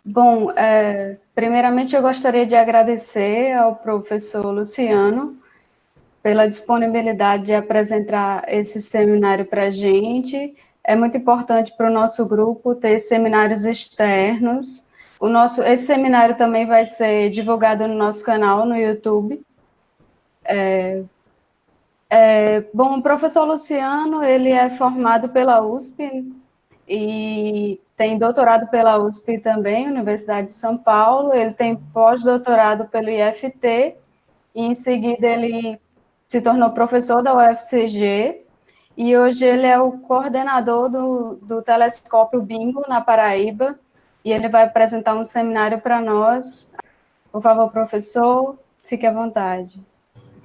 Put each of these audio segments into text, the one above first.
Bom, primeiramente eu gostaria de agradecer ao professor Luciano pela disponibilidade de apresentar esse seminário para a gente. É muito importante para o nosso grupo ter seminários externos. Esse seminário também vai ser divulgado no nosso canal no YouTube. Bom, o professor Luciano, ele é formado pela USP e tem doutorado pela USP também, Universidade de São Paulo. Ele tem pós-doutorado pelo IFT e em seguida ele se tornou professor da UFCG e hoje ele é o coordenador do telescópio Bingo na Paraíba e ele vai apresentar um seminário para nós. Por favor, professor, fique à vontade.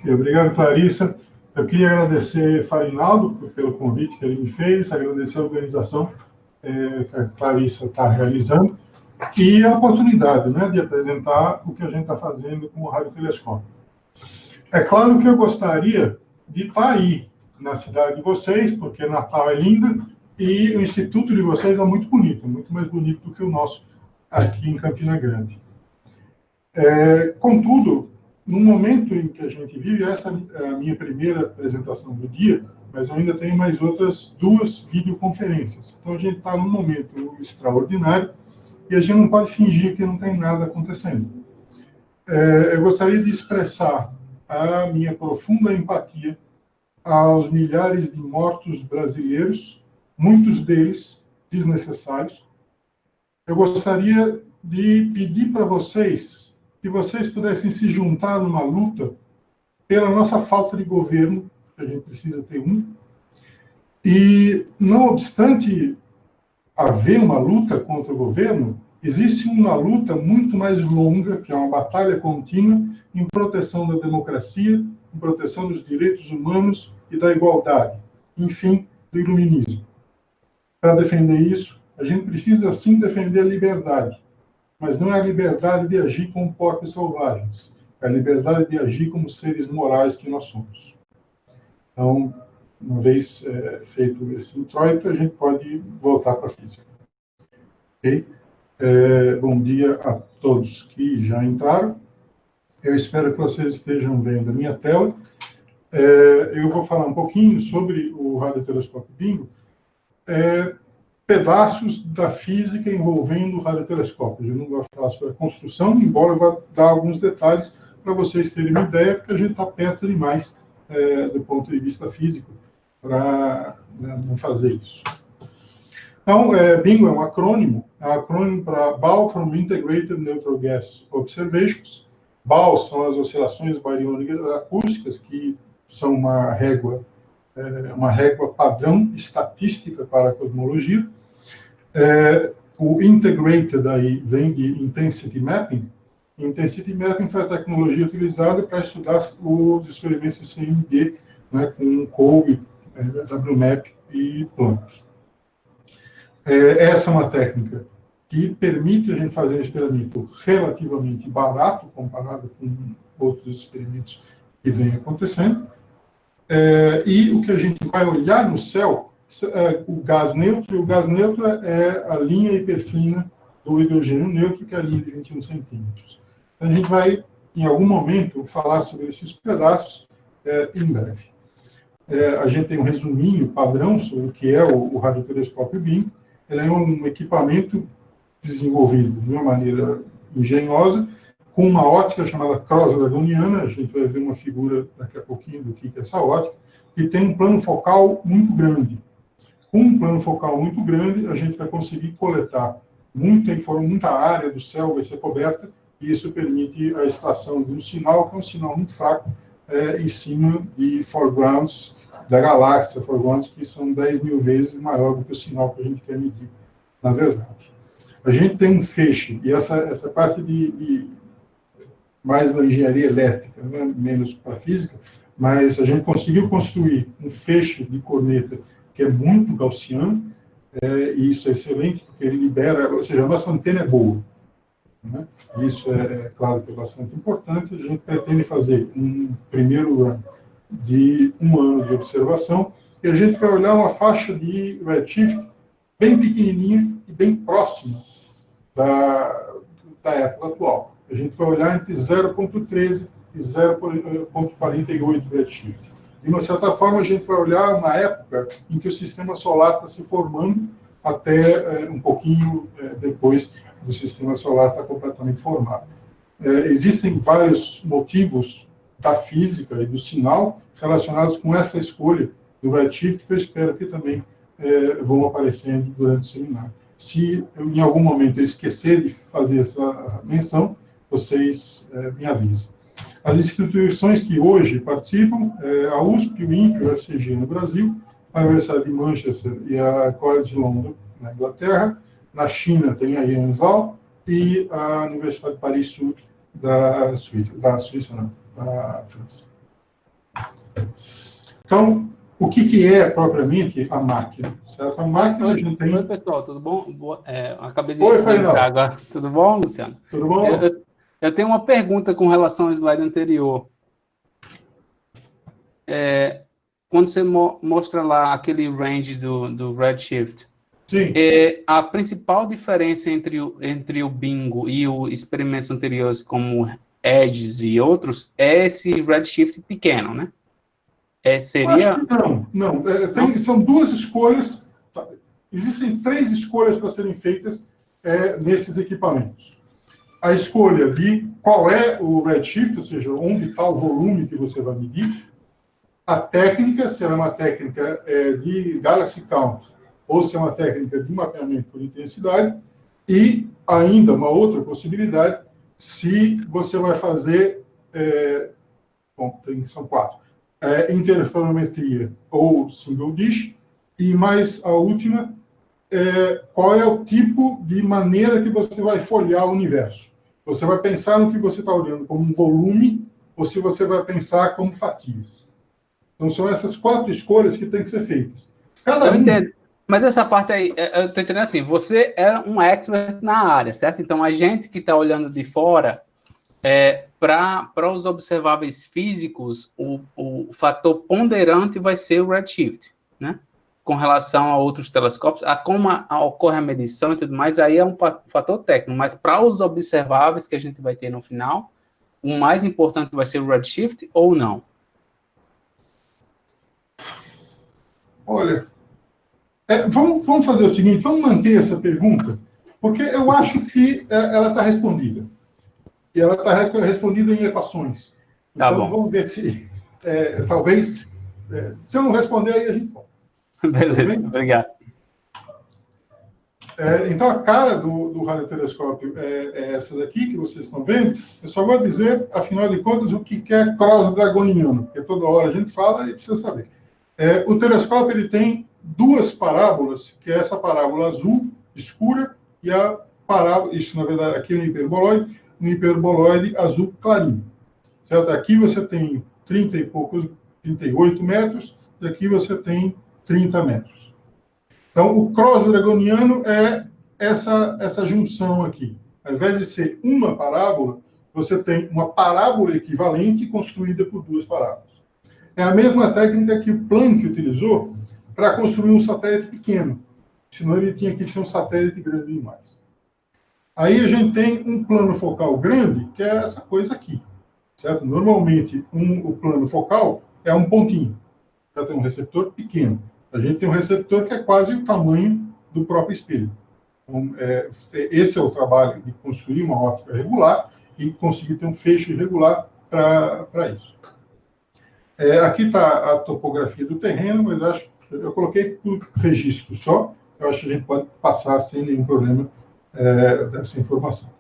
Obrigado, Clarissa. Eu queria agradecer Farinaldo pelo convite que ele me fez, agradecer a organização que a Clarissa está realizando e a oportunidade, né, de apresentar o que a gente está fazendo com o radiotelescópio. É claro que eu gostaria de estar aí na cidade de vocês, porque Natal é linda e o instituto de vocês é muito bonito, muito mais bonito do que o nosso aqui em Campina Grande. Contudo, no momento em que a gente vive, essa é a minha primeira apresentação do dia, mas eu ainda tenho mais outras 2 videoconferências. Então, a gente está num momento extraordinário e a gente não pode fingir que não tem nada acontecendo. Eu gostaria de expressar a minha profunda empatia aos milhares de mortos brasileiros, muitos deles desnecessários. Eu gostaria de pedir para vocês que vocês pudessem se juntar numa luta pela nossa falta de governo, que a gente precisa ter um, e não obstante haver uma luta contra o governo, existe uma luta muito mais longa, que é uma batalha contínua, em proteção da democracia, em proteção dos direitos humanos e da igualdade, enfim, do iluminismo. Para defender isso, a gente precisa sim defender a liberdade, mas não é a liberdade de agir como porcos selvagens, é a liberdade de agir como seres morais que nós somos. Então, uma vez feito esse introito, a gente pode voltar para a física. Okay? Bom dia a todos que já entraram. Eu espero que vocês estejam vendo a minha tela. Eu vou falar um pouquinho sobre o radiotelescópio Bingo, pedaços da física envolvendo o radiotelescópio. Eu não vou falar sobre a construção, embora eu vá dar alguns detalhes para vocês terem uma ideia, porque a gente está perto demais do ponto de vista físico para não fazer isso. Então, BINGO é um acrônimo para Ball from Integrated Neutral Gas Observations. BAL são as oscilações bariônicas acústicas, que são uma régua padrão estatística para a cosmologia. O Integrated aí vem de Intensity Mapping. Intensity Mapping foi a tecnologia utilizada para estudar os experimentos de CMB, né, com COBE, WMAP e Planck. Essa é uma técnica que permite a gente fazer um experimento relativamente barato, comparado com outros experimentos que vêm acontecendo. E o que a gente vai olhar no céu é o gás neutro, e o gás neutro é a linha hiperfina do hidrogênio neutro, que é a linha de 21 centímetros. Então, a gente vai, em algum momento, falar sobre esses pedaços em breve. A gente tem um resuminho padrão sobre o que é o radiotelescópio BIM. Ele é um equipamento desenvolvido de uma maneira engenhosa, com uma ótica chamada cross-dragoniana. A gente vai ver uma figura daqui a pouquinho do que é essa ótica, e tem um plano focal muito grande. Com um plano focal muito grande, a gente vai conseguir coletar muita área do céu vai ser coberta, e isso permite a extração de um sinal, que é um sinal muito fraco, em cima de foregrounds da galáxia, foregrounds que são 10.000 vezes maior do que o sinal que a gente quer medir, na verdade. A gente tem um feixe, e essa parte mais da engenharia elétrica, né, menos para a física, mas a gente conseguiu construir um feixe de corneta que é muito gaussiano, e isso é excelente, porque ele libera, ou seja, a nossa antena é boa. Né? Isso claro que é bastante importante. A gente pretende fazer um primeiro ano de 1 ano de observação, e a gente vai olhar uma faixa de redshift bem pequenininha e bem próxima da época atual. A gente vai olhar entre 0,13 e 0,48 redshift. De uma certa forma, a gente vai olhar uma época em que o sistema solar está se formando até um pouquinho depois do sistema solar estar completamente formado. Existem vários motivos da física e do sinal relacionados com essa escolha do redshift, que eu espero que também vão aparecendo durante o seminário. Se eu, em algum momento eu esquecer de fazer essa menção, vocês me avisam. As instituições que hoje participam, a USP, o INPE, o UFCG no Brasil, a Universidade de Manchester e a College de London, na Inglaterra. Na China tem a IANSAL e a Universidade de Paris-Sud da França. Então, o que é propriamente a máquina? Certo? A máquina a gente tem... Oi, pessoal, tudo bom? Acabei de Oi, entrar agora. Tudo bom, Luciano? Tudo bom? Eu tenho uma pergunta com relação ao slide anterior. Quando você mostra lá aquele range do Redshift, Sim. A principal diferença entre o Bingo e os experimentos anteriores, como Edges e outros, é esse Redshift pequeno, né? Seria... Acho que não. São duas escolhas. Tá? Existem 3 escolhas para serem feitas nesses equipamentos. A escolha de qual é o redshift, ou seja, onde está o volume que você vai medir. A técnica, se ela é uma técnica de Galaxy Count, ou se é uma técnica de mapeamento por intensidade. E ainda uma outra possibilidade, se você vai fazer... são 4. Interferometria ou single dish, e mais a última, qual é o tipo de maneira que você vai folhear o universo. Você vai pensar no que você está olhando como um volume, ou se você vai pensar como fatias. Então, são essas 4 escolhas que têm que ser feitas. Eu entendo. Mas essa parte aí, eu estou entendendo assim, você é um expert na área, certo? Então, a gente que está olhando de fora... para os observáveis físicos, o fator ponderante vai ser o redshift, né? Com relação a outros telescópios, como ocorre a medição e tudo mais, aí é um fator técnico, mas para os observáveis que a gente vai ter no final, o mais importante vai ser o redshift ou não? Olha, vamos fazer o seguinte, vamos manter essa pergunta, porque eu acho que ela está respondida. E ela está respondida em equações. Então, tá bom. Vamos ver se, talvez, se eu não responder, aí a gente volta. Beleza, obrigado. Então, a cara do radiotelescópio é essa daqui, que vocês estão vendo. Eu só vou dizer, afinal de contas, o que é cross-dragoniano, porque toda hora a gente fala e precisa saber. O telescópio ele tem 2 parábolas, que é essa parábola azul escura e a parábola, isso na verdade aqui é um hiperboloide azul clarinho. Certo? Aqui você tem 38 metros, e aqui você tem 30 metros. Então, o cross-dragoniano é essa junção aqui. Ao invés de ser uma parábola, você tem uma parábola equivalente construída por 2 parábolas. É a mesma técnica que o Planck utilizou para construir um satélite pequeno. Senão ele tinha que ser um satélite grande demais. Aí a gente tem um plano focal grande, que é essa coisa aqui. Certo? Normalmente, o plano focal é um pontinho. Já tem um receptor pequeno. A gente tem um receptor que é quase o tamanho do próprio espelho. Então, esse é o trabalho de construir uma óptica regular e conseguir ter um feixe regular para isso. Aqui está a topografia do terreno, mas eu coloquei por registro só. Eu acho que a gente pode passar sem nenhum problema dessa informação.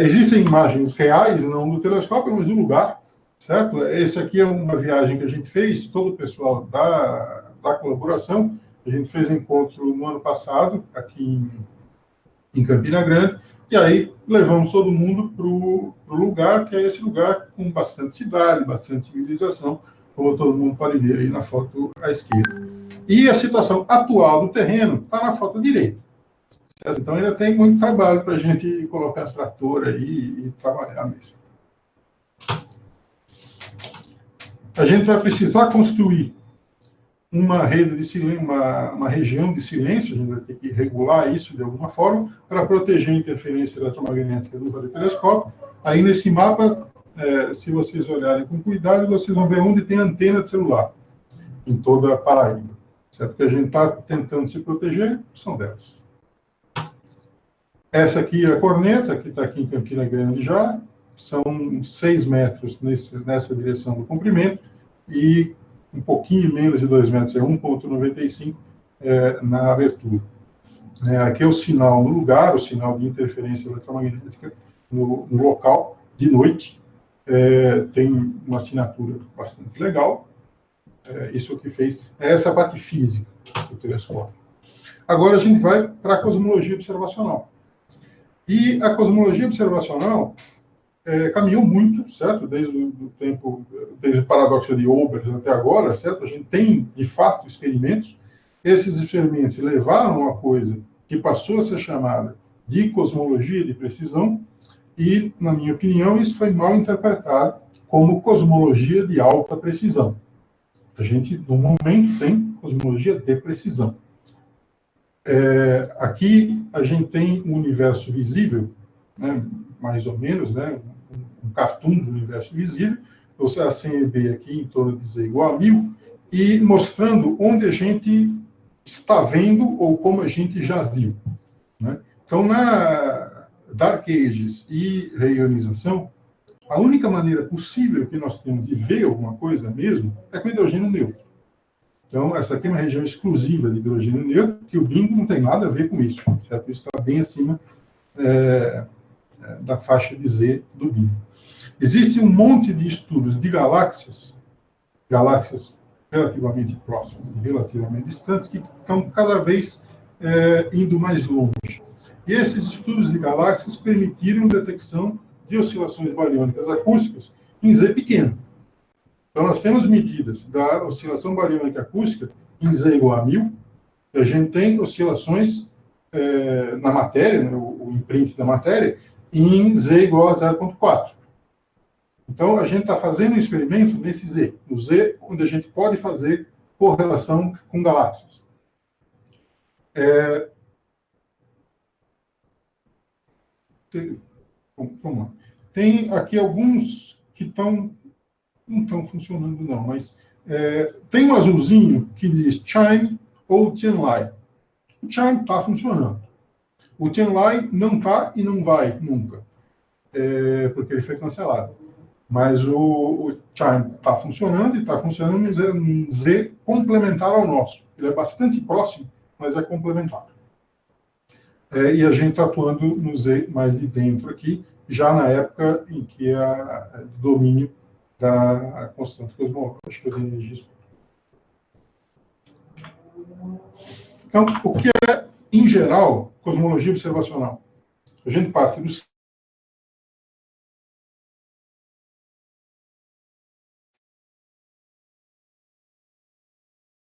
Existem imagens reais, não do telescópio, mas do lugar, certo? Esse aqui é uma viagem que a gente fez, todo o pessoal da colaboração. A gente fez um encontro no ano passado, aqui em Campina Grande, e aí levamos todo mundo para o lugar, que é esse lugar com bastante cidade, bastante civilização, como todo mundo pode ver aí na foto à esquerda. E a situação atual do terreno está na foto direita. Certo? Então ainda tem muito trabalho para a gente colocar trator aí e trabalhar mesmo. A gente vai precisar construir uma rede de silêncio, uma região de silêncio, a gente vai ter que regular isso de alguma forma, para proteger a interferência eletromagnética do radiotelescópio. Aí, nesse mapa, se vocês olharem com cuidado, vocês vão ver onde tem antena de celular, em toda a Paraíba. Certo? Que a gente está tentando se proteger, são delas. Essa aqui é a corneta, que está aqui em Campina Grande já, são 6 metros nessa direção do comprimento, e um pouquinho menos de 2 metros, é 1,95 na abertura. Aqui é o sinal no lugar, o sinal de interferência eletromagnética no local, de noite. Tem uma assinatura bastante legal. Isso que fez. Essa é a parte física do telescópio. Agora a gente vai para a cosmologia observacional. E a cosmologia observacional caminhou muito, certo? Desde o paradoxo de Olbers até agora, certo? A gente tem, de fato, experimentos. Esses experimentos levaram a uma coisa que passou a ser chamada de cosmologia de precisão, e, na minha opinião, isso foi mal interpretado como cosmologia de alta precisão. A gente, no momento, tem cosmologia de precisão. Aqui a gente tem um universo visível, né, mais ou menos, né, um cartoon do universo visível, ou seja, a CEB aqui em torno de Z igual a 1000, e mostrando onde a gente está vendo ou como a gente já viu. Né? Então, na Dark Ages e reionização, a única maneira possível que nós temos de ver alguma coisa mesmo é com hidrogênio neutro. Então, essa aqui é uma região exclusiva de hidrogênio neutro, que o bingo não tem nada a ver com isso. Certo? Isso está bem acima da faixa de Z do bingo. Existe um monte de estudos de galáxias relativamente próximas e relativamente distantes, que estão cada vez indo mais longe. E esses estudos de galáxias permitiram detecção de oscilações bariônicas acústicas em Z pequeno. Então, nós temos medidas da oscilação bariônica acústica em Z igual a 1000, e a gente tem oscilações na matéria, né, o imprint da matéria, em Z igual a 0,4. Então, a gente está fazendo um experimento nesse Z, no Z, onde a gente pode fazer correlação com galáxias. Vamos lá. Tem aqui alguns que não estão funcionando, não, mas tem um azulzinho que diz Chime ou Tianlai. O Chime está funcionando. O Tianlai não está e não vai nunca, porque ele foi cancelado. Mas o Chime está funcionando, e está funcionando em Z complementar ao nosso. Ele é bastante próximo, mas é complementar. E a gente está atuando no Z mais de dentro aqui, já na época em que é domínio da constante cosmológica de energia escura. Então, o que é, em geral, cosmologia observacional? A gente parte do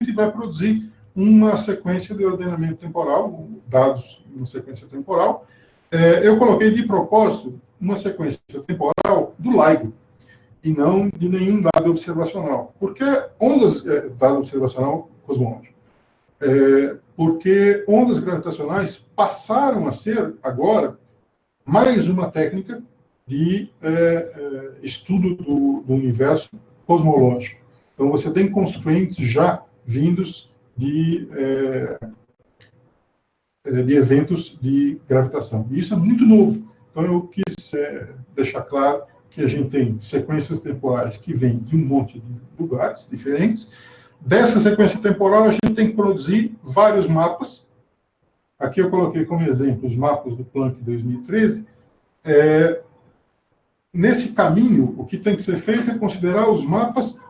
e vai produzir uma sequência de ordenamento temporal, dados em uma sequência temporal. Eu coloquei de propósito uma sequência temporal do LIGO, e não de nenhum dado observacional. Porque ondas, dado observacional cosmológico, porque ondas gravitacionais passaram a ser, agora, mais uma técnica de estudo do universo cosmológico. Então, você tem constraints já vindos de eventos de gravitação. E isso é muito novo. Então, eu quis deixar claro que a gente tem sequências temporais que vêm de um monte de lugares diferentes. Dessa sequência temporal, a gente tem que produzir vários mapas. Aqui eu coloquei como exemplo os mapas do Planck 2013. Nesse caminho, o que tem que ser feito é considerar os mapas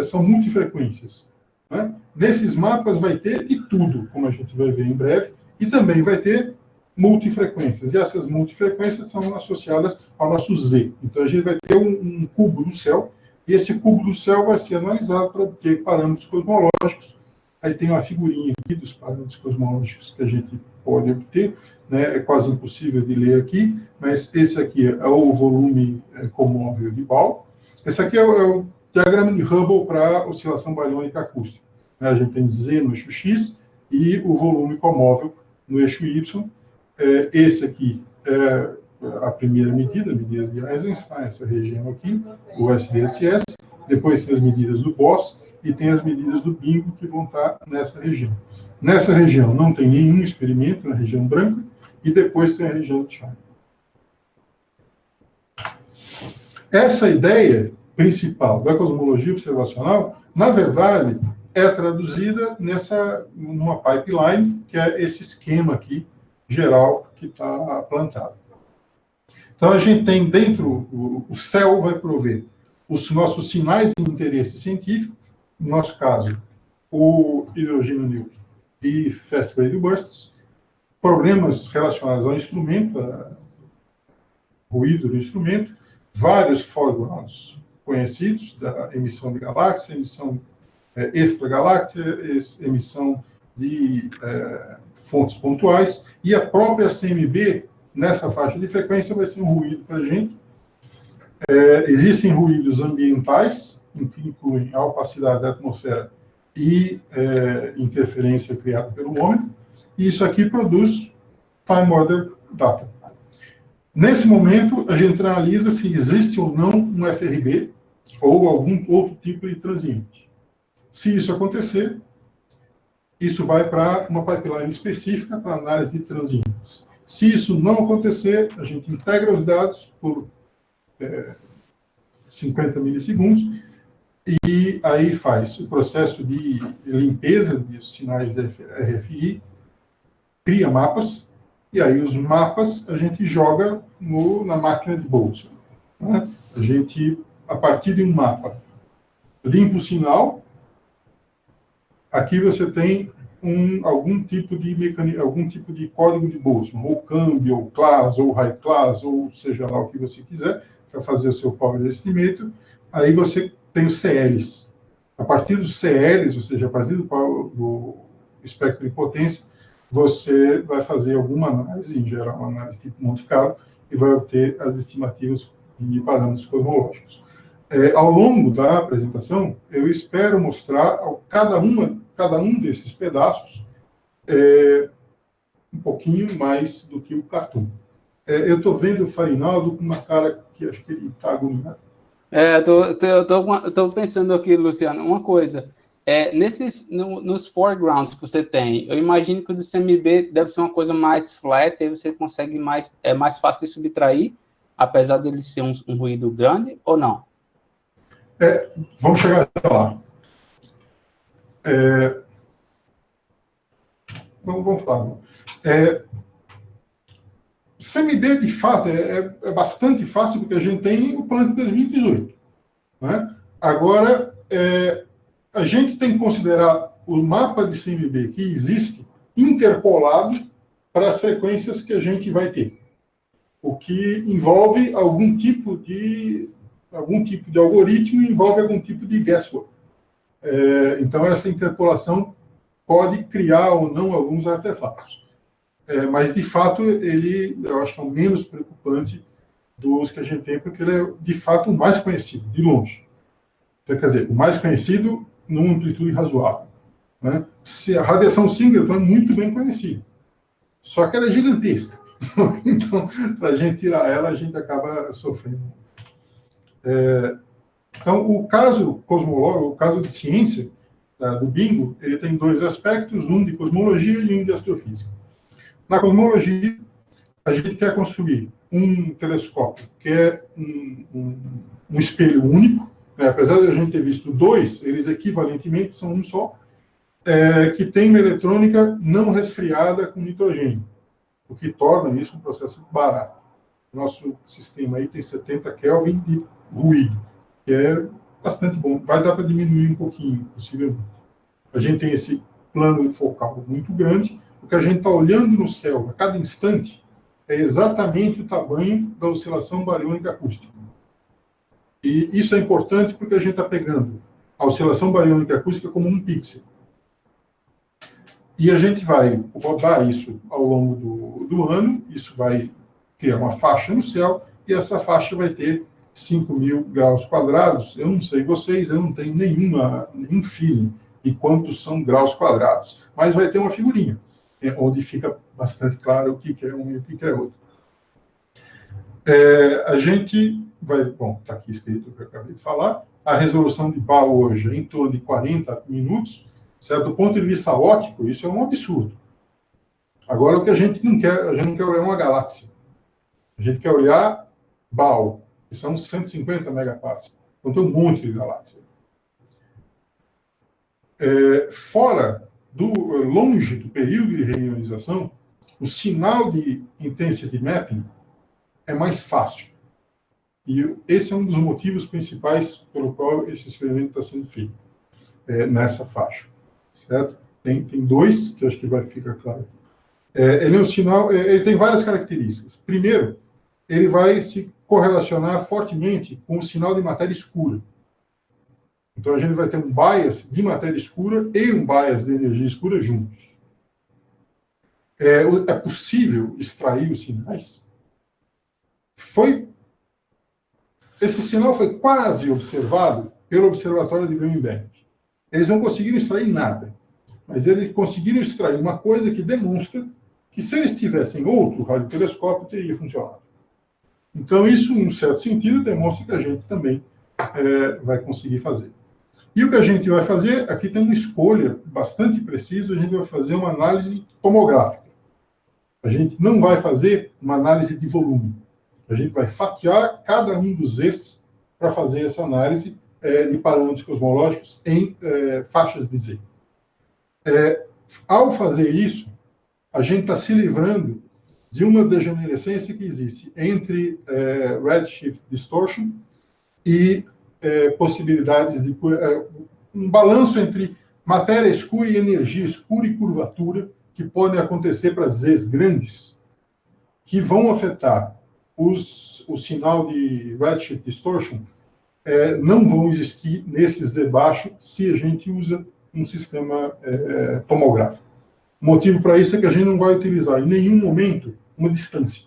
são multifrequências. Né? Nesses mapas vai ter de tudo, como a gente vai ver em breve, e também vai ter multifrequências. E essas multifrequências são associadas ao nosso Z. Então, a gente vai ter um cubo do céu, e esse cubo do céu vai ser analisado para ter parâmetros cosmológicos. Aí tem uma figurinha aqui dos parâmetros cosmológicos que a gente pode obter. Né? É quase impossível de ler aqui, mas esse aqui é o volume comóvel de Ball. Esse aqui é o diagrama de Hubble para oscilação bariônica acústica. né? A gente tem Z no eixo X e o volume comóvel no eixo Y. Esse aqui é a primeira medida, a medida de Eisenstein, essa região aqui, o SDSS. Depois tem as medidas do Boss e tem as medidas do bingo que vão estar nessa região. Nessa região não tem nenhum experimento, na região branca, e depois tem a região de China. Essa ideia principal da cosmologia observacional, na verdade, é traduzida numa pipeline, que é esse esquema aqui, geral, que está plantado. Então, a gente tem dentro, o céu vai prover os nossos sinais de interesse científico, no nosso caso, o hidrogênio neutro e fast radio bursts, problemas relacionados ao instrumento, ruído do instrumento, vários foregrounds conhecidos, da emissão de galáxia, emissão extragaláctea, emissão de fontes pontuais, e a própria CMB, nessa faixa de frequência, vai ser um ruído para a gente. Existem ruídos ambientais, que incluem a opacidade da atmosfera e interferência criada pelo homem, e isso aqui produz time order data. Nesse momento, a gente analisa se existe ou não um FRB ou algum outro tipo de transiente. Se isso acontecer, isso vai para uma pipeline específica para análise de transientes. Se isso não acontecer, a gente integra os dados por 50 milissegundos e aí faz o processo de limpeza dos sinais de RFI, cria mapas, e aí os mapas a gente joga na máquina de Boltzmann, né? A gente, a partir de um mapa, limpa o sinal. Aqui você tem algum tipo de código de Boltzmann, ou câmbio, ou class, ou high class, ou seja lá o que você quiser, para fazer o seu power estimate. Aí você tem os CLs. A partir dos CLs, ou seja, a partir do espectro de potência, você vai fazer alguma análise, em geral, uma análise tipo Monte Carlo, e vai obter as estimativas de parâmetros cosmológicos. Ao longo da apresentação, eu espero mostrar cada um desses pedaços um pouquinho mais do que o cartoon. Eu estou vendo o Farinaldo com uma cara que acho que ele está agoniado. Estou pensando aqui, Luciano, uma coisa. Nos foregrounds que você tem, eu imagino que o do CMB deve ser uma coisa mais flat, aí você consegue mais fácil de subtrair, apesar dele ser um ruído grande, ou não? Vamos chegar lá. Vamos falar. CMB, de fato, é bastante fácil, porque a gente tem o plano de 2018. Né? Agora, a gente tem que considerar o mapa de CMB que existe interpolado para as frequências que a gente vai ter, o que envolve algum tipo de algoritmo, envolve algum tipo de guesswork. Então, essa interpolação pode criar ou não alguns artefatos. Mas, de fato, eu acho que é o menos preocupante dos que a gente tem, porque ele é, de fato, o mais conhecido, de longe. Então, quer dizer, o mais conhecido numa amplitude razoável. Né? A radiação Singleton é muito bem conhecida. Só que ela é gigantesca. Então, para a gente tirar ela, a gente acaba sofrendo. Então, o caso cosmológico, o caso de ciência do bingo, ele tem dois aspectos, um de cosmologia e um de astrofísica. Na cosmologia, a gente quer construir um telescópio que é um espelho único, né? Apesar de a gente ter visto dois, eles equivalentemente são um só, que tem uma eletrônica não resfriada com nitrogênio, o que torna isso um processo barato. Nosso sistema aí tem 70 Kelvin de ruído, que é bastante bom. Vai dar para diminuir um pouquinho, possivelmente. A gente tem esse plano focal muito grande. O que a gente está olhando no céu a cada instante é exatamente o tamanho da oscilação bariônica acústica. E isso é importante porque a gente está pegando a oscilação bariônica acústica como um pixel. E a gente vai rodar isso ao longo do ano, isso vai criar uma faixa no céu, e essa faixa vai ter 5.000 graus quadrados. Eu não sei vocês, eu não tenho nenhum feeling e quantos são graus quadrados. Mas vai ter uma figurinha, onde fica bastante claro o que é um e o que é outro. A gente vai... Bom, está aqui escrito o que eu acabei de falar. A resolução de BAO hoje é em torno de 40 minutos. Certo? Do ponto de vista óptico, isso é um absurdo. Agora, o que a gente não quer olhar uma galáxia. A gente quer olhar BAO, que são 150 megaparsec. Então, tem um monte de galáxias. Longe do período de reionização, o sinal de intensity mapping é mais fácil. E esse é um dos motivos principais pelo qual esse experimento está sendo feito nessa faixa. Certo? Tem dois, que eu acho que vai ficar claro. Ele é um sinal, ele tem várias características. Primeiro, ele vai se correlacionar fortemente com o sinal de matéria escura. Então, a gente vai ter um bias de matéria escura e um bias de energia escura juntos. É possível extrair os sinais? Esse sinal foi quase observado pelo Observatório de Greenberg. Eles não conseguiram extrair nada, mas eles conseguiram extrair uma coisa que demonstra que, se eles tivessem outro radiotelescópio, teria funcionado. Então, isso, em um certo sentido, demonstra que a gente também vai conseguir fazer. E o que a gente vai fazer, aqui tem uma escolha bastante precisa, a gente vai fazer uma análise tomográfica. A gente não vai fazer uma análise de volume. A gente vai fatiar cada um dos Zs para fazer essa análise de parâmetros cosmológicos em faixas de Z. Ao fazer isso, a gente está se livrando de uma degenerescência que existe entre redshift distortion e possibilidades de um balanço entre matéria escura e energia escura e curvatura que podem acontecer para Zs grandes, que vão afetar o sinal de redshift distortion, não vão existir nesses Z baixo se a gente usa um sistema tomográfico. O motivo para isso é que a gente não vai utilizar em nenhum momento uma distância.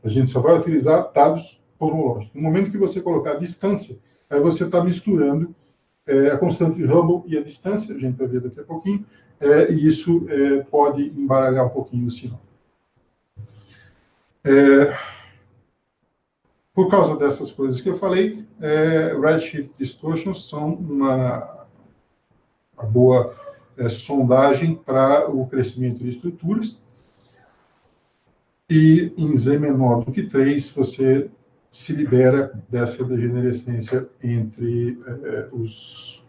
A gente só vai utilizar dados cosmológicos. No momento que você colocar a distância, aí você está misturando a constante de Hubble e a distância, a gente vai ver daqui a pouquinho, e isso pode embaralhar um pouquinho o sinal. Por causa dessas coisas que eu falei, redshift distortions são uma boa sondagem para o crescimento de estruturas. E em Z menor do que 3, você se libera dessa degenerescência entre os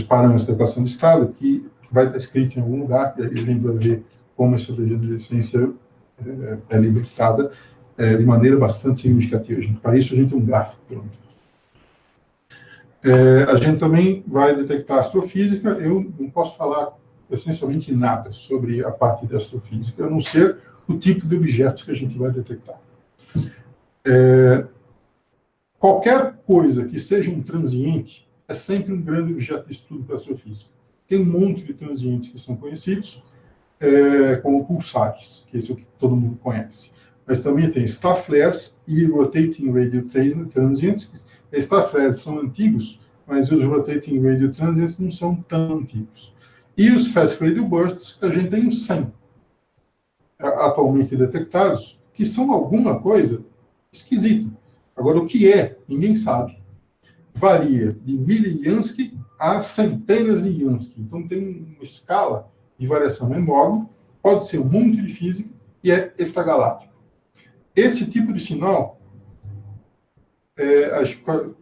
parâmetros da equação de estado, que vai estar escrito em algum lugar, e aí a gente vai ver como essa degenerescência é libertada de maneira bastante significativa. Para isso, a gente tem um gráfico, pelo menos. A gente também vai detectar astrofísica. Eu não posso falar essencialmente nada sobre a parte de astrofísica, a não ser o tipo de objetos que a gente vai detectar. Qualquer coisa que seja um transiente é sempre um grande objeto de estudo para a astrofísica. Tem um monte de transientes que são conhecidos, como pulsares, que é isso que todo mundo conhece. Mas também tem star flares e rotating radio transients. Star flares são antigos, mas os rotating radio transients não são tão antigos. E os fast radio bursts, a gente tem uns 100 atualmente detectados, que são alguma coisa esquisita. Agora, o que é? Ninguém sabe. Varia de miliansky a centenas de Jansky. Então, tem uma escala de variação enorme, pode ser um monte de física e é extragaláctico. Esse tipo de sinal,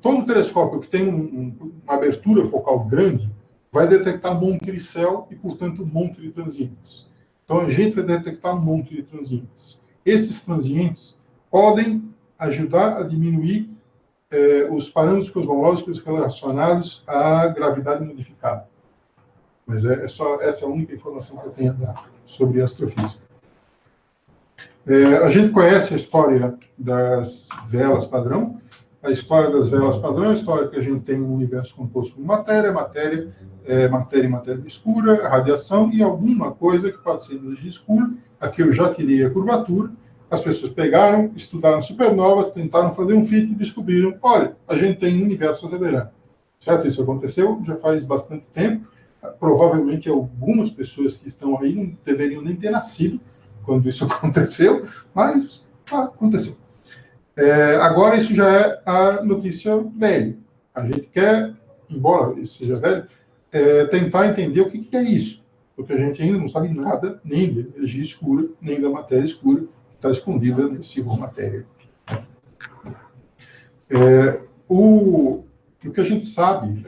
todo telescópio que tem uma abertura focal grande vai detectar um monte de céu e, portanto, um monte de transientes. Então, a gente vai detectar um monte de transientes. Esses transientes podem ajudar a diminuir os parâmetros cosmológicos relacionados à gravidade modificada. Mas essa é a única informação que eu tenho a dar sobre astrofísica. A gente conhece a história das velas padrão. A história das velas padrão é a história que a gente tem um universo composto por matéria e matéria escura, radiação e alguma coisa que pode ser energia escura. Aqui eu já tirei a curvatura. As pessoas pegaram, estudaram supernovas, tentaram fazer um fit e descobriram, olha, a gente tem um universo acelerando. Certo? Isso aconteceu já faz bastante tempo. provavelmente algumas pessoas que estão aí não deveriam nem ter nascido quando isso aconteceu, mas aconteceu. Agora, isso já é a notícia velha. A gente quer, embora isso seja velho, tentar entender o que é isso, porque a gente ainda não sabe nada, nem da energia escura, nem da matéria escura, que está escondida nesse vão matéria. O que a gente sabe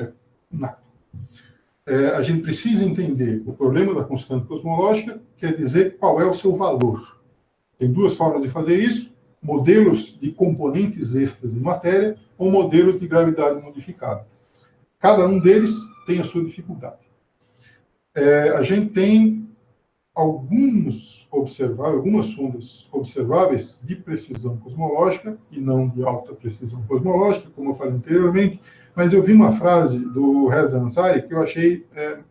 a gente precisa entender o problema da constante cosmológica, quer dizer qual é o seu valor. Tem duas formas de fazer isso: modelos de componentes extras de matéria ou modelos de gravidade modificada. Cada um deles tem a sua dificuldade. A gente tem algumas sondas observáveis de precisão cosmológica e não de alta precisão cosmológica, como eu falei anteriormente, mas eu vi uma frase do Reza Ansari que eu achei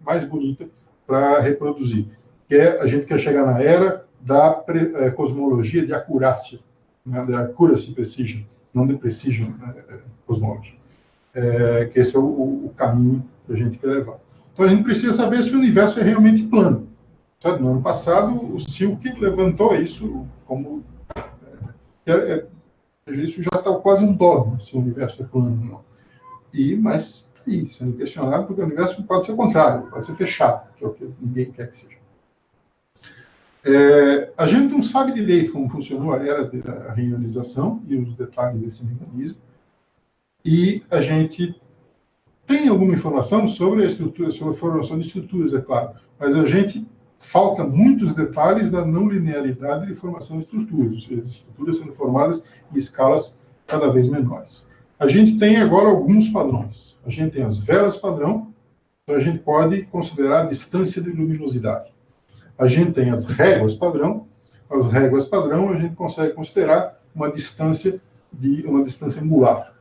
mais bonita para reproduzir, que a gente quer chegar na era da cosmologia de acurácia, né, da accuracy precision, não de precision cosmology, que esse é o caminho que a gente quer levar. Então a gente precisa saber se o universo é realmente plano. Sabe, no ano passado, o Silk levantou isso como... isso já está quase um dogma, se o universo é plano ou não. Mas isso, sendo questionado, porque o universo pode ser o contrário, pode ser fechado, que é o que ninguém quer que seja. A gente não sabe direito como funcionou a era da reionização e os detalhes desse mecanismo, e a gente tem alguma informação sobre a estrutura, sobre a formação de estruturas, é claro, mas a gente falta muitos detalhes da não linearidade de formação de estruturas, ou seja, estruturas sendo formadas em escalas cada vez menores. A gente tem agora alguns padrões. A gente tem as velas padrão, então a gente pode considerar a distância de luminosidade. A gente tem as réguas padrão. As réguas padrão a gente consegue considerar uma distância angular.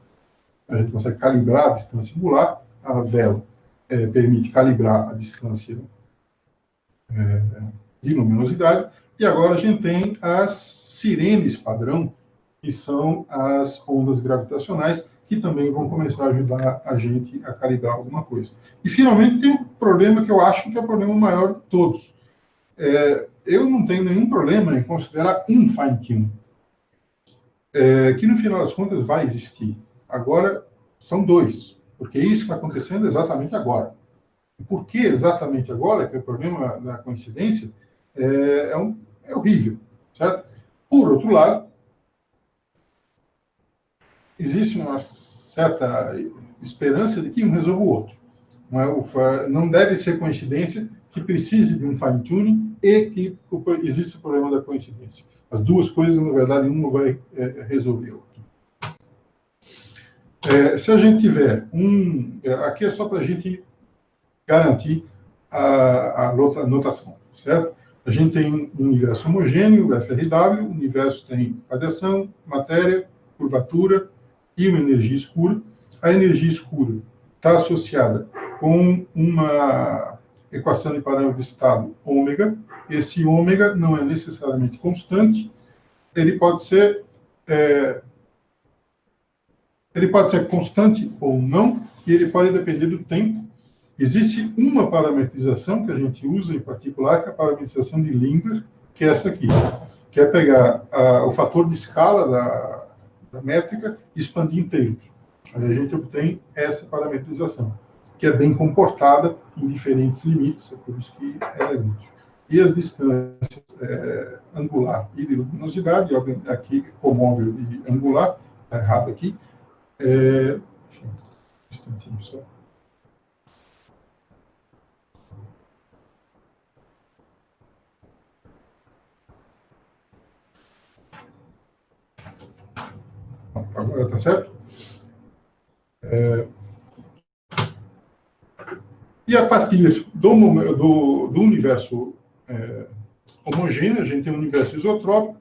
A gente consegue calibrar a distância angular. A vela permite calibrar a distância de luminosidade. E agora a gente tem as sirenes padrão, que são as ondas gravitacionais, que também vão começar a ajudar a gente a calibrar alguma coisa. E, finalmente, tem um problema que eu acho que é o problema maior de todos. Eu não tenho nenhum problema em considerar um fine-tune, que, no final das contas, vai existir. Agora, são dois, porque isso está acontecendo exatamente agora. E por que exatamente agora, que é o problema da coincidência, é horrível, certo? Por outro lado, existe uma certa esperança de que um resolva o outro. Não deve ser coincidência que precise de um fine-tuning e que existe o problema da coincidência. As duas coisas, na verdade, uma vai resolver a outra. Se a gente tiver aqui é só para a gente garantir a notação, certo? A gente tem um universo homogêneo, o FRW, o universo tem radiação, matéria, curvatura e uma energia escura. A energia escura está associada com uma equação de parâmetro de estado ômega. Esse ômega não é necessariamente constante. Ele pode ser constante ou não, e ele pode depender do tempo. Existe uma parametrização que a gente usa em particular, que é a parametrização de Linder, que é essa aqui, que é pegar o fator de escala da métrica e expandir inteiro. Aí a gente obtém essa parametrização, que é bem comportada em diferentes limites, é por isso que ela é útil. E as distâncias angular e de luminosidade, aqui comóvel e angular, está errado aqui. Um instantinho só. Agora está certo? E a partir do universo homogêneo, a gente tem um universo isotrópico,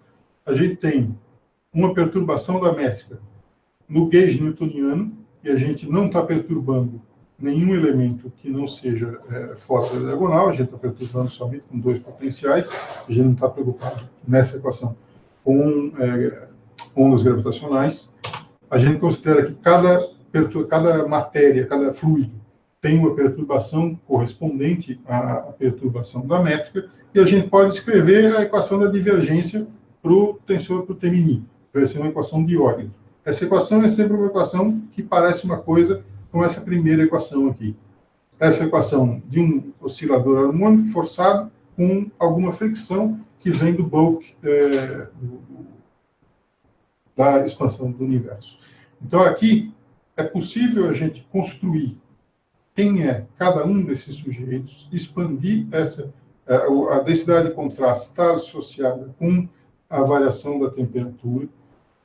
a gente tem uma perturbação da métrica no gauge newtoniano, e a gente não está perturbando nenhum elemento que não seja fora da diagonal, a gente está perturbando somente com dois potenciais, a gente não está preocupado nessa equação com ondas gravitacionais. A gente considera que cada matéria, cada fluido, tem uma perturbação correspondente à perturbação da métrica, e a gente pode escrever a equação da divergência para o tensor para o Temini. Vai ser uma equação de Euler. Essa equação é sempre uma equação que parece uma coisa com essa primeira equação aqui. Essa equação de um oscilador harmônico forçado com alguma fricção que vem do bulk da expansão do universo. Então, aqui é possível a gente construir quem é cada um desses sujeitos, expandir a densidade de contraste está associada com a variação da temperatura.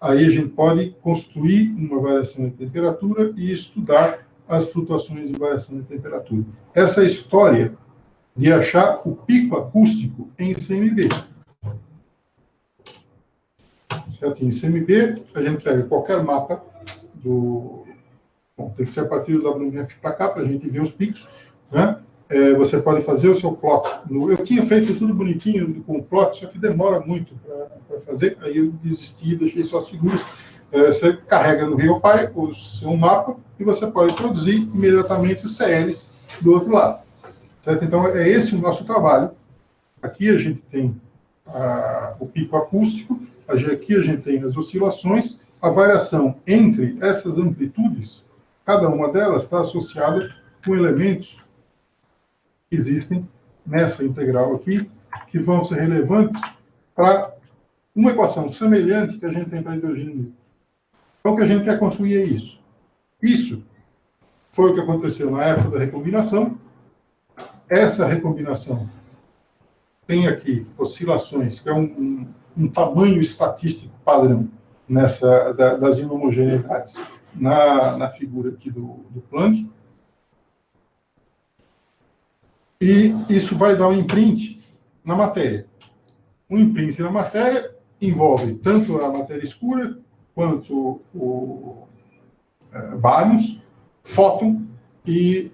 Aí a gente pode construir uma variação de temperatura e estudar as flutuações de variação de temperatura. Essa história de achar o pico acústico em CMB. Certo? Em CMB, a gente pega qualquer mapa do... Bom, tem que ser a partir do WMF para cá, para a gente ver os picos, né? Você pode fazer o seu plot. Eu tinha feito tudo bonitinho com o plot, só que demora muito para fazer, aí eu desisti, deixei só as figuras. Você carrega no RealPy o seu mapa e você pode produzir imediatamente os CLs do outro lado. Certo? Então, é esse o nosso trabalho. Aqui a gente tem o pico acústico, aqui a gente tem as oscilações, a variação entre essas amplitudes, cada uma delas está associada com elementos que existem nessa integral aqui, que vão ser relevantes para uma equação semelhante que a gente tem para a hidrogênio. Então, o que a gente quer construir é isso. Isso foi o que aconteceu na época da recombinação. Essa recombinação tem aqui oscilações, que é um tamanho estatístico padrão das inhomogeneidades na figura aqui do Planck. E isso vai dar um imprint na matéria. Um imprint na matéria envolve tanto a matéria escura, quanto o bárions, fóton e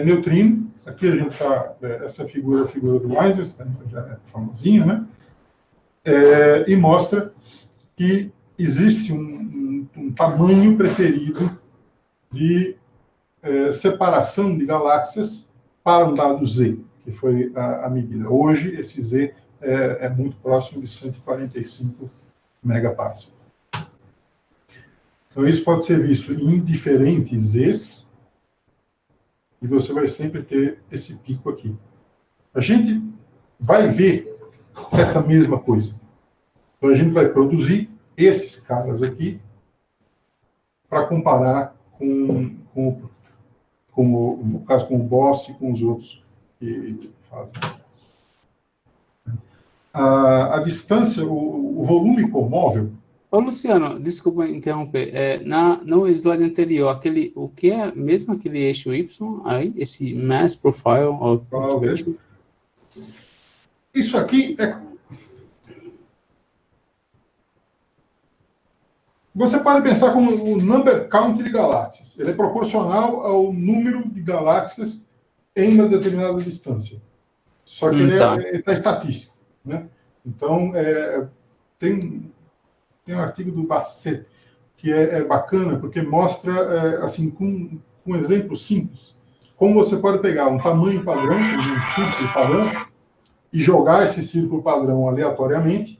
neutrino. Aqui a gente está, essa figura é a figura do Eisenstein, já é famosinha, né? E mostra que existe um tamanho preferido de separação de galáxias para um dado Z, que foi a medida. Hoje, esse Z é muito próximo de 145 megaparsec. Então, isso pode ser visto em diferentes Zs, e você vai sempre ter esse pico aqui. A gente vai ver essa mesma coisa. Então, a gente vai produzir esses caras aqui para comparar no caso, com o Boss e com os outros que fazem. A distância, o volume comóvel... Ô, Luciano, desculpa interromper. No slide anterior, o que é mesmo aquele eixo Y, aí, esse Mass Profile of Activation? Isso aqui é... Você pode pensar como o number count de galáxias. Ele é proporcional ao número de galáxias em uma determinada distância. Só que ele está estatístico, né? Então, tem um artigo do Basset que é bacana, porque mostra, assim, com um exemplo simples, como você pode pegar um tamanho padrão, um círculo padrão, e jogar esse círculo padrão aleatoriamente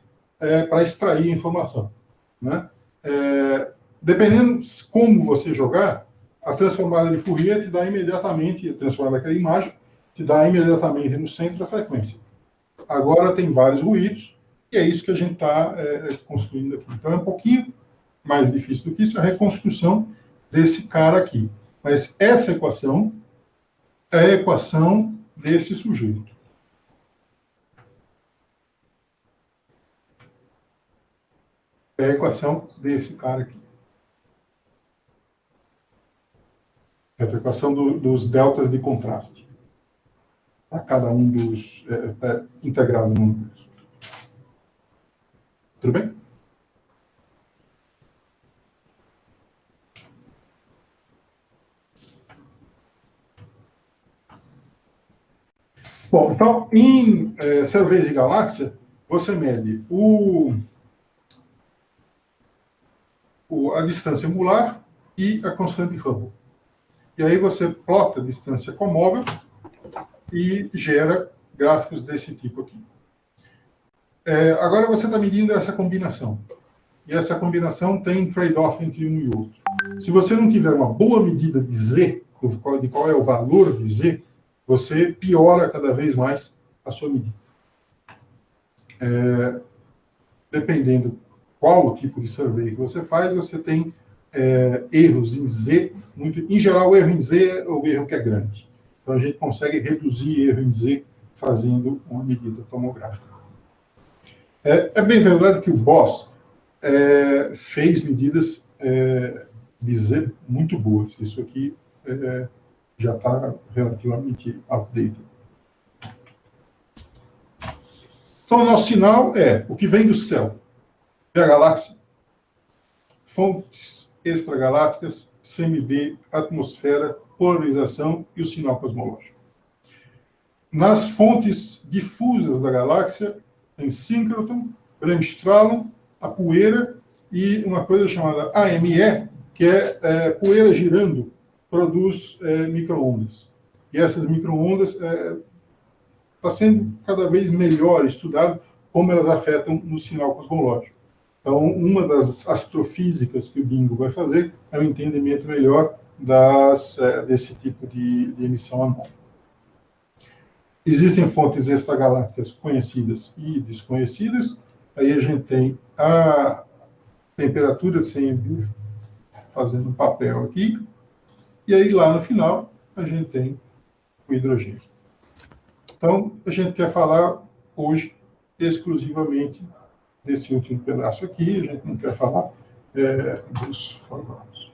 para extrair informação, né? Dependendo como você jogar, a transformada de Fourier te dá imediatamente, a transformada daquela imagem, te dá imediatamente no centro da frequência. Agora tem vários ruídos, e é isso que a gente está construindo aqui. Então é um pouquinho mais difícil do que isso, a reconstrução desse cara aqui. Mas essa equação é a equação desse sujeito. É a equação desse cara aqui. É a equação dos deltas de contraste. Para cada um dos... integrado no universo. Tudo bem? Bom, então, em cerveja de galáxia, você mede a distância angular e a constante de Hubble. e aí você plota a distância comóvel e gera gráficos desse tipo aqui. Agora você está medindo essa combinação. E essa combinação tem trade-off entre um e outro. Se você não tiver uma boa medida de Z, de qual é o valor de Z, você piora cada vez mais a sua medida. Dependendo qual o tipo de survey que você faz, você tem erros em Z. Em geral, o erro em Z é o erro que é grande. Então, a gente consegue reduzir erro em Z fazendo uma medida tomográfica. É bem verdade que o Boss fez medidas de Z muito boas. Isso aqui já está relativamente outdated. Então, o nosso sinal é o que vem do céu, da galáxia, fontes extragalácticas, CMB, atmosfera, polarização e o sinal cosmológico. Nas fontes difusas da galáxia, tem síncroton, brainstorm, a poeira e uma coisa chamada AME, que é poeira girando, produz micro-ondas. E essas micro-ondas está sendo cada vez melhor estudado como elas afetam no sinal cosmológico. Então, uma das astrofísicas que o Bingo vai fazer é um entendimento melhor desse tipo de emissão anual. Existem fontes extragalácticas conhecidas e desconhecidas. Aí a gente tem a temperatura CMB fazendo um papel aqui. E aí, lá no final, a gente tem o hidrogênio. Então, a gente quer falar hoje exclusivamente desse último pedaço aqui. A gente não quer falar dos formatos.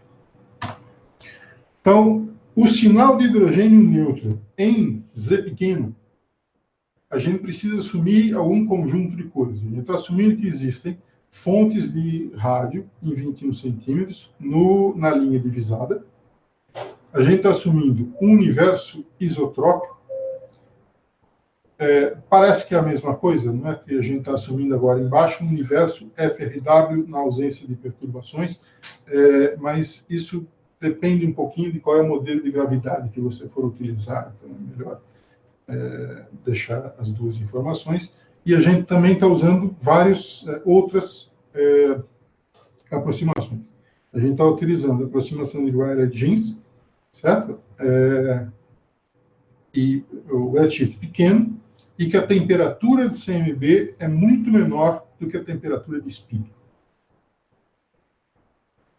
Então, o sinal de hidrogênio neutro em Z pequeno, a gente precisa assumir algum conjunto de coisas. A gente está assumindo que existem fontes de rádio em 21 centímetros na linha divisada. A gente está assumindo um universo isotrópico. Parece que é a mesma coisa, não é? Que a gente está assumindo agora embaixo um universo FRW na ausência de perturbações, mas isso depende um pouquinho de qual é o modelo de gravidade que você for utilizar. Então, é melhor deixar as duas informações. E a gente também está usando várias outras aproximações. A gente está utilizando a aproximação de Rayleigh-Jeans, certo? E o redshift pequeno, e que a temperatura de CMB é muito menor do que a temperatura de spin.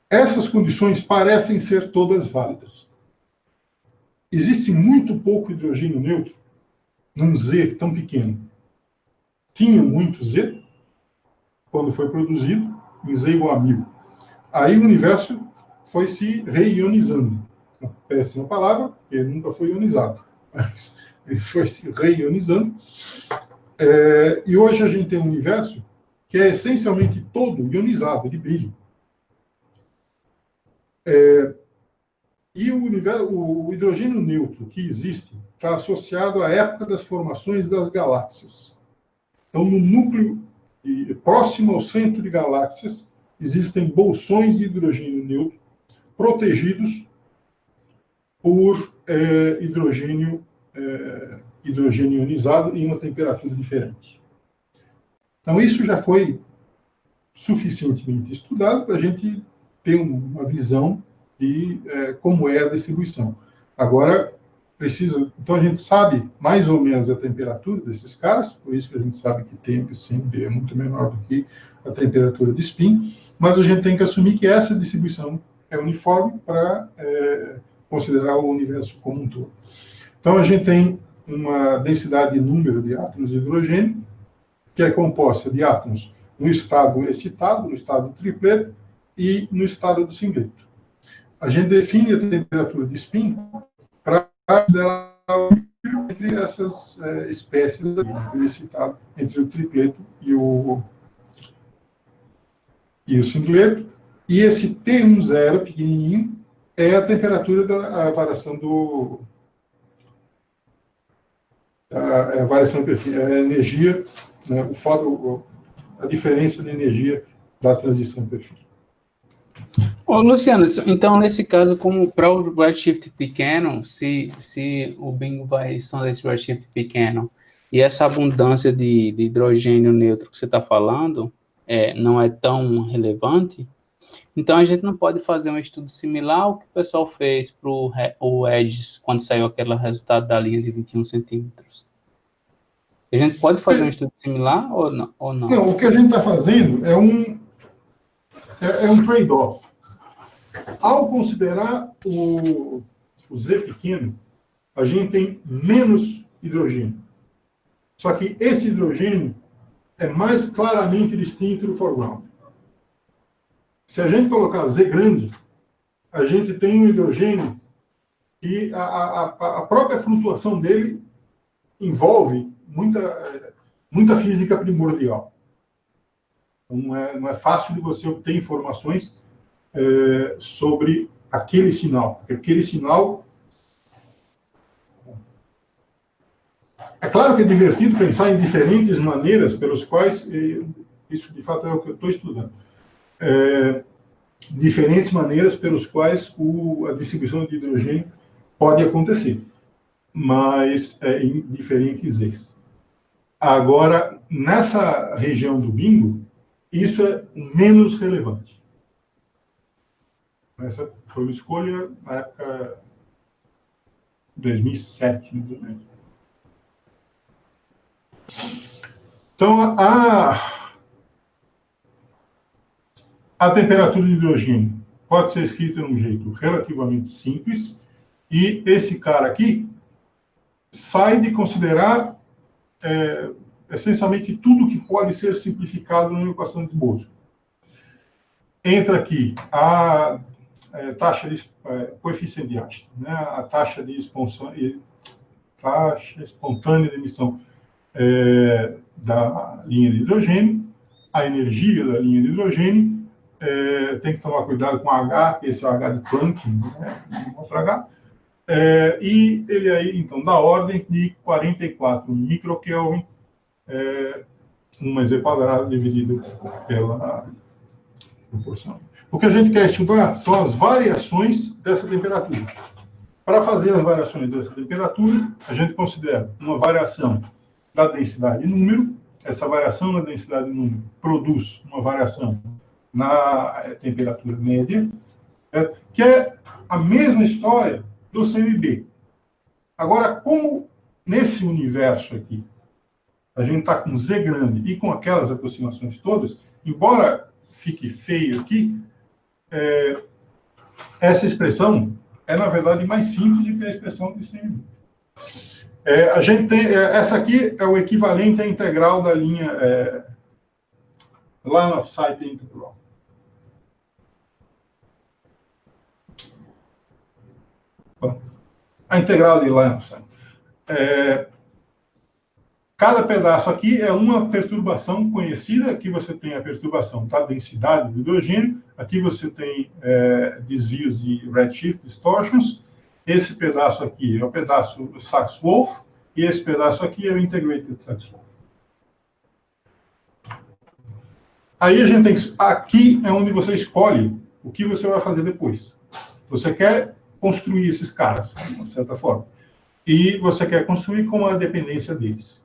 Essas condições parecem ser todas válidas. Existe muito pouco hidrogênio neutro num Z tão pequeno. Tinha muito Z quando foi produzido, em Z igual a 1000. Aí o universo foi se reionizando. Uma péssima palavra, porque ele nunca foi ionizado. Mas ele foi se reionizando. E hoje a gente tem um universo que é essencialmente todo ionizado, de brilho. E o hidrogênio neutro que existe está associado à época das formações das galáxias. Então, no núcleo próximo ao centro de galáxias, existem bolsões de hidrogênio neutro protegidos por hidrogênio ionizado em uma temperatura diferente. Então, isso já foi suficientemente estudado para a gente ter uma visão de como é a distribuição. Agora, então a gente sabe mais ou menos a temperatura desses caras, por isso que a gente sabe que tempo sempre é muito menor do que a temperatura de spin, mas a gente tem que assumir que essa distribuição é uniforme para considerar o universo como um todo. Então a gente tem uma densidade de número de átomos de hidrogênio, que é composta de átomos no estado excitado, no estado tripleto e no estado do singleto. A gente define a temperatura de spin para entre essas espécies, entre o tripleto e o singleto. E esse T10 pequenininho é a temperatura da variação a variação perfil, a energia, né, a diferença de energia da transição perfil. Ô, Luciano, então, nesse caso, como para o redshift pequeno, se o bingo vai são desse redshift pequeno e essa abundância de hidrogênio neutro que você está falando não é tão relevante, então a gente não pode fazer um estudo similar ao que o pessoal fez para o EDGES, quando saiu aquele resultado da linha de 21 centímetros. A gente pode fazer um estudo similar ou não? Não, o que a gente está fazendo é um trade-off. Ao considerar o Z pequeno, a gente tem menos hidrogênio. Só que esse hidrogênio é mais claramente distinto do foreground. Se a gente colocar Z grande, a gente tem um hidrogênio e a própria flutuação dele envolve muita física primordial. Então, não é fácil de você obter informações sobre aquele sinal. Porque aquele sinal... É claro que é divertido pensar em diferentes maneiras pelos quais... Isso, de fato, é o que eu estou estudando. Diferentes maneiras pelos quais a distribuição de hidrogênio pode acontecer, mas em diferentes eixos. Agora, nessa região do bingo, isso é menos relevante. Essa foi uma escolha na época de 2007, mais ou menos. Então, a temperatura de hidrogênio pode ser escrita de um jeito relativamente simples, e esse cara aqui sai de considerar essencialmente tudo que pode ser simplificado numa equação de Bose. Entra aqui a taxa de coeficiente de Einstein, né? A taxa espontânea de emissão da linha de hidrogênio, a energia da linha de hidrogênio, tem que tomar cuidado com H, esse é o H de Planck, né? Outro H, e ele aí, então, da ordem de 44 microkelvin, 1 dividido pela proporção. O que a gente quer estudar são as variações dessa temperatura. Para fazer as variações dessa temperatura, a gente considera uma variação da densidade de número. Essa variação na densidade de número produz uma variação na temperatura média, que é a mesma história do CMB. Agora, como nesse universo aqui, a gente está com Z grande e com aquelas aproximações todas, embora fique feio aqui, essa expressão é, na verdade, mais simples do que a expressão de CMB. A gente tem, essa aqui é o equivalente à integral da linha line of sight integral. A integral de line of sight. Cada pedaço aqui é uma perturbação conhecida. Aqui você tem a perturbação da densidade do hidrogênio. Aqui você tem desvios de redshift distortions. Esse pedaço aqui é o pedaço Sachs-Wolf. E esse pedaço aqui é o integrated Sachs-Wolf. Aí a gente tem... Aqui é onde você escolhe o que você vai fazer depois. Você quer construir esses caras, de uma certa forma. E você quer construir com a dependência deles.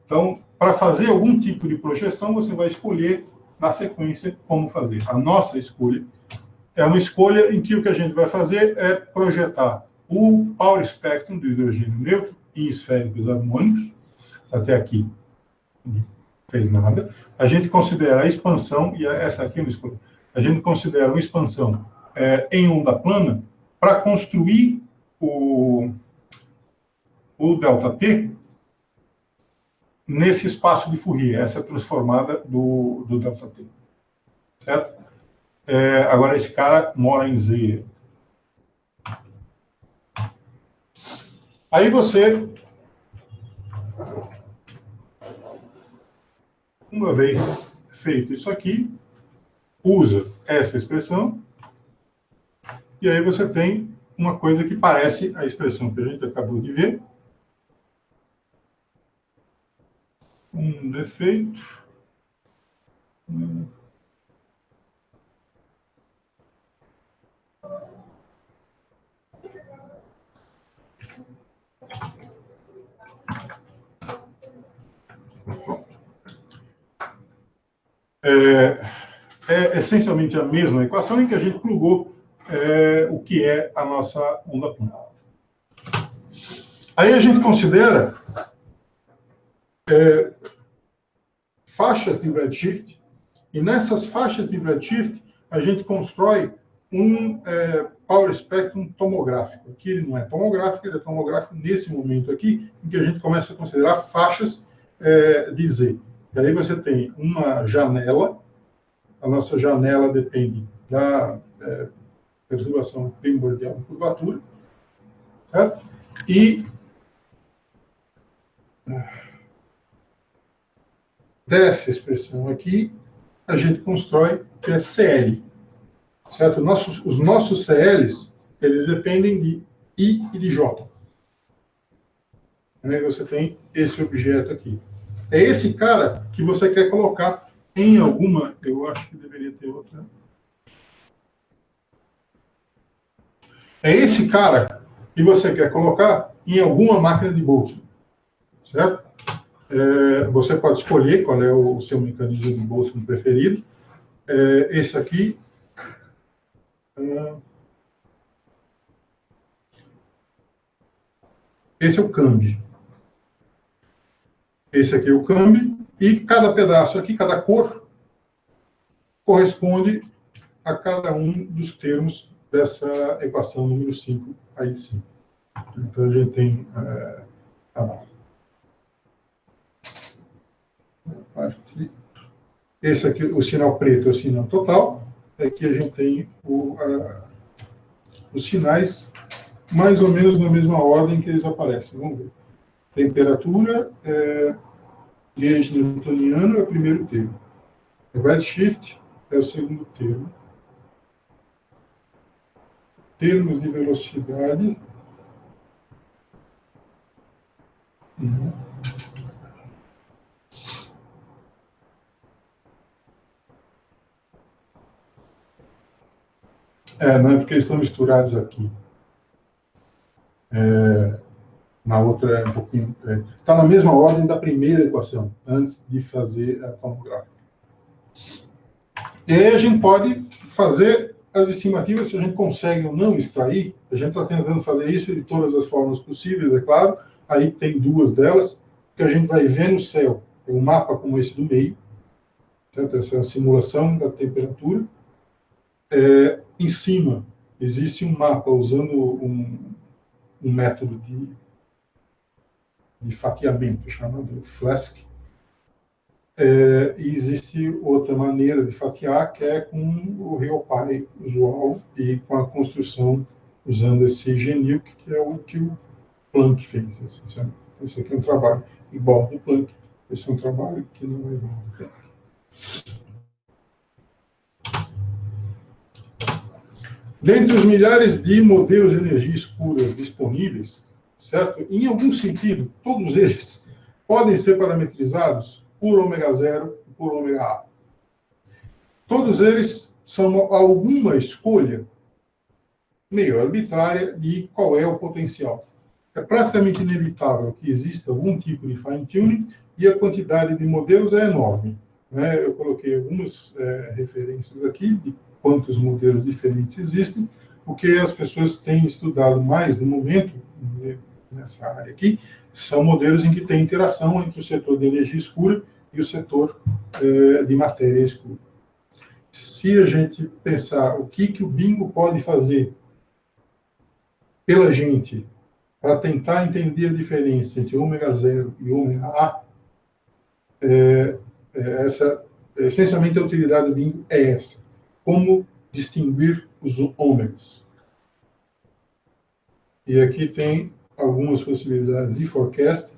Então, para fazer algum tipo de projeção, você vai escolher na sequência como fazer. A nossa escolha é uma escolha em que o que a gente vai fazer é projetar o power spectrum do hidrogênio neutro em esféricos harmônicos. Até aqui não fez nada. A gente considera a expansão, e essa aqui é uma escolha, a gente considera uma expansão em onda plana para construir o ΔT nesse espaço de Fourier, essa transformada do ΔT. Certo? Agora, esse cara mora em Z. Aí você, uma vez feito isso aqui, usa essa expressão, e aí você tem uma coisa que parece a expressão que a gente acabou de ver. Um defeito. É essencialmente a mesma equação em que a gente plugou o que é a nossa onda Planck. Aí a gente considera faixas de redshift, e nessas faixas de redshift a gente constrói um power spectrum tomográfico. Aqui ele não é tomográfico, ele é tomográfico nesse momento aqui, em que a gente começa a considerar faixas de Z. E aí você tem uma janela, a nossa janela depende da perturbação primordial de curvatura, certo? E dessa expressão aqui, a gente constrói que é CL, certo? Os nossos CLs, eles dependem de I e de J. Aí você tem esse objeto aqui. É esse cara que você quer colocar em alguma... Eu acho que deveria ter outra. É esse cara que você quer colocar em alguma máquina de Boltzmann, certo? Você pode escolher qual é o seu mecanismo de Boltzmann preferido. Esse aqui... esse é o câmbio. Esse aqui é o câmbio. E cada pedaço aqui, cada cor, corresponde a cada um dos termos dessa equação número 5 aí de cima. Então, a gente tem esse aqui, o sinal preto é o sinal total. Aqui a gente tem os sinais mais ou menos na mesma ordem que eles aparecem. Vamos ver. Temperatura, gauge newtoniano é o primeiro termo. Redshift é o segundo termo. Termos de velocidade. Não é porque eles estão misturados aqui. Na outra é um pouquinho... Está na mesma ordem da primeira equação, antes de fazer a tomográfica. E aí a gente pode fazer as estimativas se a gente consegue ou não extrair. A gente está tentando fazer isso de todas as formas possíveis, é claro. Aí tem duas delas, que a gente vai ver no céu. Tem um mapa como esse do meio, certo? Essa é a simulação da temperatura. Em cima, existe um mapa usando um método de fatiamento chamado Flask. E existe outra maneira de fatiar, que é com o RealPy usual e com a construção usando esse GNILC, que é o que o Planck fez. Esse aqui é um trabalho igual ao do Planck. Esse é um trabalho que não é igual ao do Planck. Dentre os milhares de modelos de energia escura disponíveis, certo? Em algum sentido, todos eles podem ser parametrizados por ômega 0 e por ômega A. Todos eles são alguma escolha meio arbitrária de qual é o potencial. É praticamente inevitável que exista algum tipo de fine-tuning e a quantidade de modelos é enorme, né? Eu coloquei algumas referências aqui de quantos modelos diferentes existem, porque as pessoas têm estudado mais no momento, nessa área aqui, são modelos em que tem interação entre o setor de energia escura e o setor de matéria escura. Se a gente pensar o que o bingo pode fazer pela gente para tentar entender a diferença entre ômega 0 e ômega A, essencialmente a utilidade do bingo é essa. Como distinguir os ômegas. E aqui tem algumas possibilidades de forecast.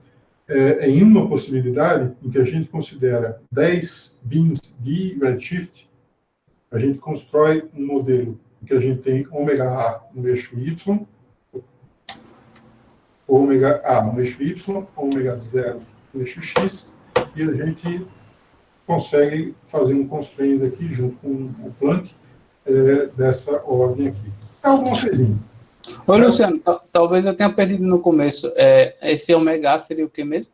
Em uma possibilidade, em que a gente considera 10 bins de redshift, a gente constrói um modelo em que a gente tem ômega A no eixo Y, ômega A no eixo Y, ômega 0 no eixo X, e a gente consegue fazer um constraint aqui junto com o Planck dessa ordem aqui. É alguma coisinha. Ô, Luciano, talvez eu tenha perdido no começo. Esse ômega seria o que mesmo?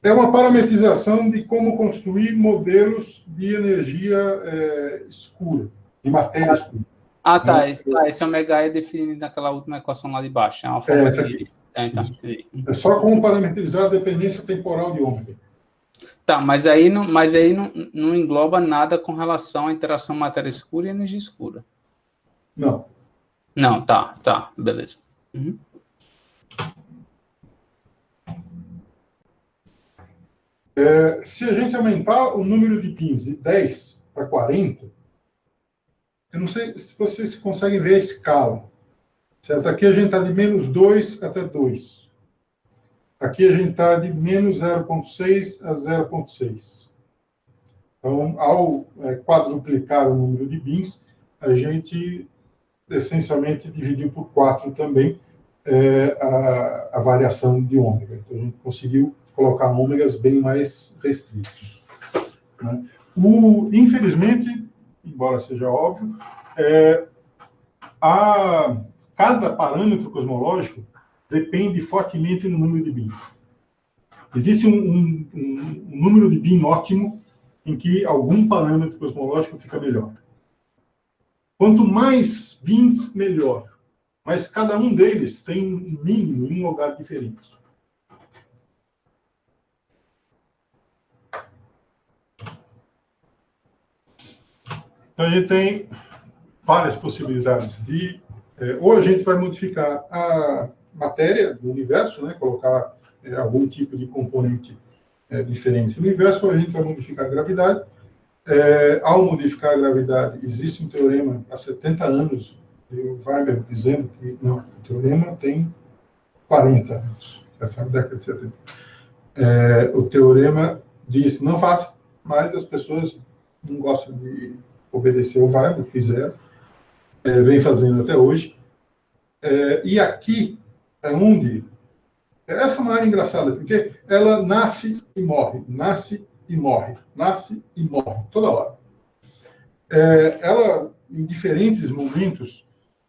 É uma parametrização de como construir modelos de energia escura, de matéria escura. Tá. Esse ômega é definido naquela última equação lá de baixo. É uma forma de... Então, entendi. É só como parametrizar a dependência temporal de ômega. Tá, mas aí não engloba nada com relação à interação matéria escura e energia escura. Não. Não, tá, beleza. Uhum. Se a gente aumentar o número de pins de 10 para 40, eu não sei se vocês conseguem ver a escala. Certo? Aqui a gente está de menos 2 até 2. Aqui a gente está de menos 0,6 a 0,6. Então, ao quadruplicar o número de bins, a gente essencialmente dividiu por 4 também a variação de ômega. Então, a gente conseguiu colocar ômegas bem mais restritos. Né? Infelizmente, embora seja óbvio, cada parâmetro cosmológico depende fortemente do número de bins. Existe um número de bin ótimo em que algum parâmetro cosmológico fica melhor. Quanto mais bins, melhor. Mas cada um deles tem um mínimo em um lugar diferente. Então, a gente tem várias possibilidades de... ou a gente vai modificar a matéria do universo, né, colocar algum tipo de componente diferente no universo, ou a gente vai modificar a gravidade. Ao modificar a gravidade, existe um teorema há 70 anos, o Weber dizendo que não, o teorema tem 40 anos, essa é a década de 70. O teorema diz, não faça, mas as pessoas não gostam de obedecer o Weber, fizeram, vem fazendo até hoje. E aqui é onde... Essa é uma área engraçada, porque ela nasce e morre, nasce e morre, nasce e morre, toda hora. Ela, em diferentes momentos,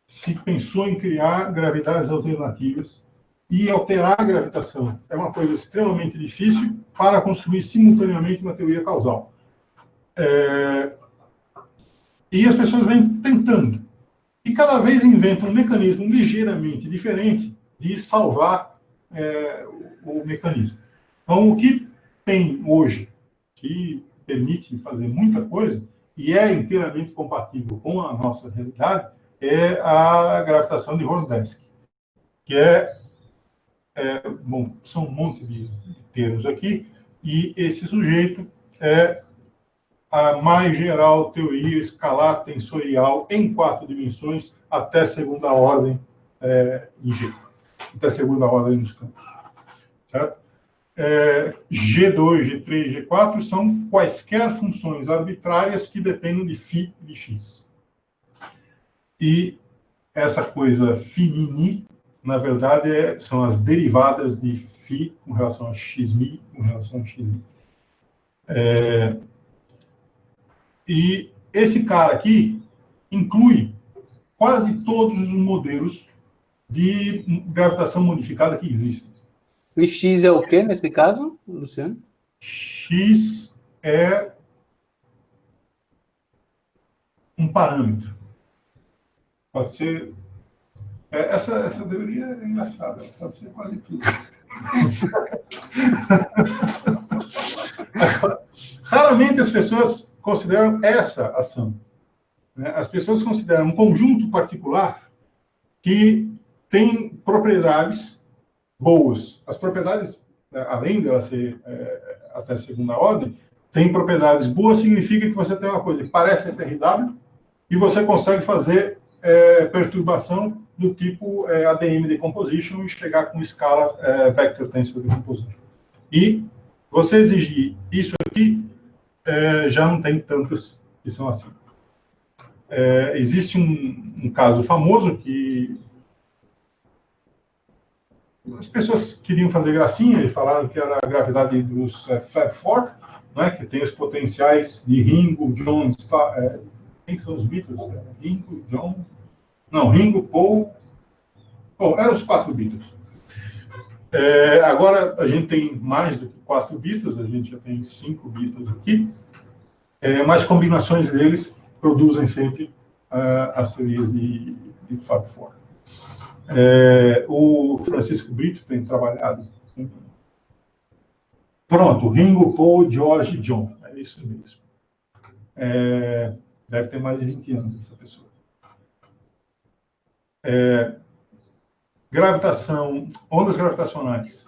se pensou em criar gravidades alternativas e alterar a gravitação. É uma coisa extremamente difícil para construir simultaneamente uma teoria causal. E as pessoas vêm tentando. E cada vez inventam um mecanismo ligeiramente diferente de salvar o mecanismo. Então, o que tem hoje que permite fazer muita coisa e é inteiramente compatível com a nossa realidade é a gravitação de Rosdesky, que bom, são um monte de termos aqui, e esse sujeito é a mais geral teoria escalar tensorial em 4 dimensões até segunda ordem em G, até segunda ordem nos campos. Certo? G2, G3, G4 são quaisquer funções arbitrárias que dependem de φ de x. E essa coisa φ, na verdade, são as derivadas de φ com relação a xmi, com relação a xi. E esse cara aqui inclui quase todos os modelos de gravitação modificada que existem. E X é o que nesse caso, Luciano? X é um parâmetro. Pode ser... Essa teoria é engraçada. Pode ser quase tudo. Raramente as pessoas consideram essa ação. As pessoas consideram um conjunto particular que tem propriedades boas. As propriedades, além de ela ser até segunda ordem, tem propriedades boas, significa que você tem uma coisa que parece FRW e você consegue fazer perturbação do tipo ADM Decomposition e chegar com escala Vector Tensor Decomposition. E você exigir isso aqui, já não tem tantas que são assim. Existe um caso famoso que as pessoas queriam fazer gracinha e falaram que era a gravidade dos Fab Four, né, que tem os potenciais de Ringo, John, quem são os Beatles? Ringo, John, Não, Ringo, Paul... Bom, eram os 4 Beatles. Agora a gente tem mais do que 4 Beatles, a gente já tem 5 Beatles aqui, mas combinações deles produzem sempre as teorias de Fab Four. O Francisco Brito tem trabalhado. Pronto, Ringo, Paul, George e John. É isso mesmo. Deve ter mais de 20 anos essa pessoa. Gravitação, ondas gravitacionais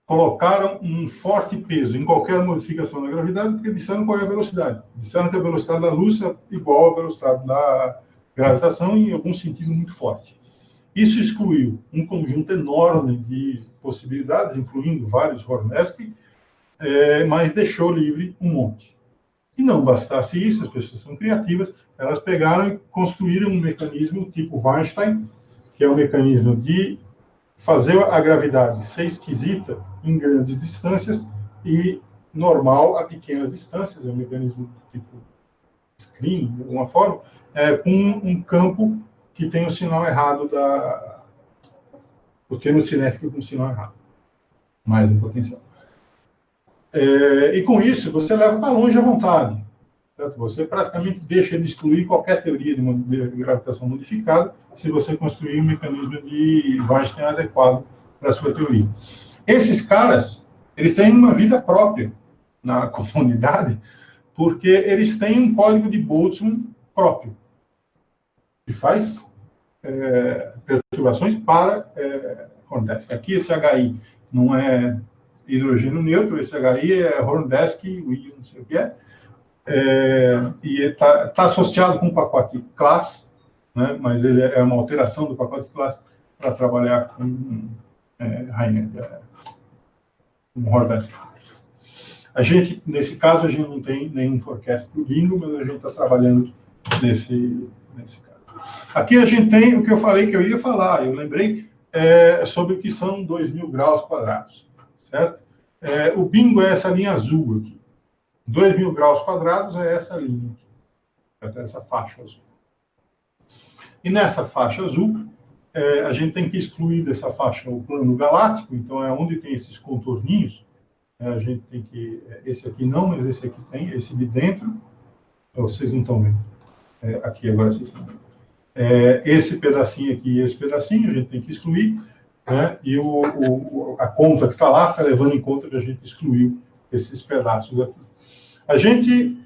colocaram um forte peso em qualquer modificação da gravidade, porque disseram qual é a velocidade. Disseram que a velocidade da luz é igual à velocidade da gravitação em algum sentido muito forte. Isso excluiu um conjunto enorme de possibilidades, incluindo vários Hornesky, mas deixou livre um monte. E não bastasse isso, as pessoas são criativas, elas pegaram e construíram um mecanismo tipo Weinstein, que é um mecanismo de fazer a gravidade ser esquisita em grandes distâncias e normal a pequenas distâncias, é um mecanismo tipo screen, de alguma forma, com um campo que tem o sinal errado o termo cinético com o sinal errado, mais um potencial. E com isso, você leva para longe à vontade. Certo? Você praticamente deixa de excluir qualquer teoria de gravitação modificada se você construir um mecanismo de Weinstein adequado para a sua teoria. Esses caras, eles têm uma vida própria na comunidade, porque eles têm um código de Boltzmann próprio, que faz perturbações para Horndesk. Aqui esse HI não é hidrogênio neutro, esse HI é Horndesk, não sei o que é, e está associado com o pacote class, né, mas ele é uma alteração do pacote class para trabalhar com Horndesk. A gente, nesse caso, a gente não tem nenhum forecast do bingo, mas a gente está trabalhando nesse caso. Aqui a gente tem o que eu falei que eu ia falar, eu lembrei sobre o que são 2.000 graus quadrados, certo? O bingo é essa linha azul aqui. 2.000 graus quadrados é essa linha aqui, até essa faixa azul. E nessa faixa azul, a gente tem que excluir dessa faixa o plano galáctico, então é onde tem esses contorninhos, a gente tem que... Esse aqui não, mas esse aqui tem, esse de dentro, vocês não estão vendo. Aqui agora vocês estão vendo. Esse pedacinho aqui e esse pedacinho a gente tem que excluir, né? E a conta que está lá está levando em conta que a gente excluiu esses pedaços aqui. A gente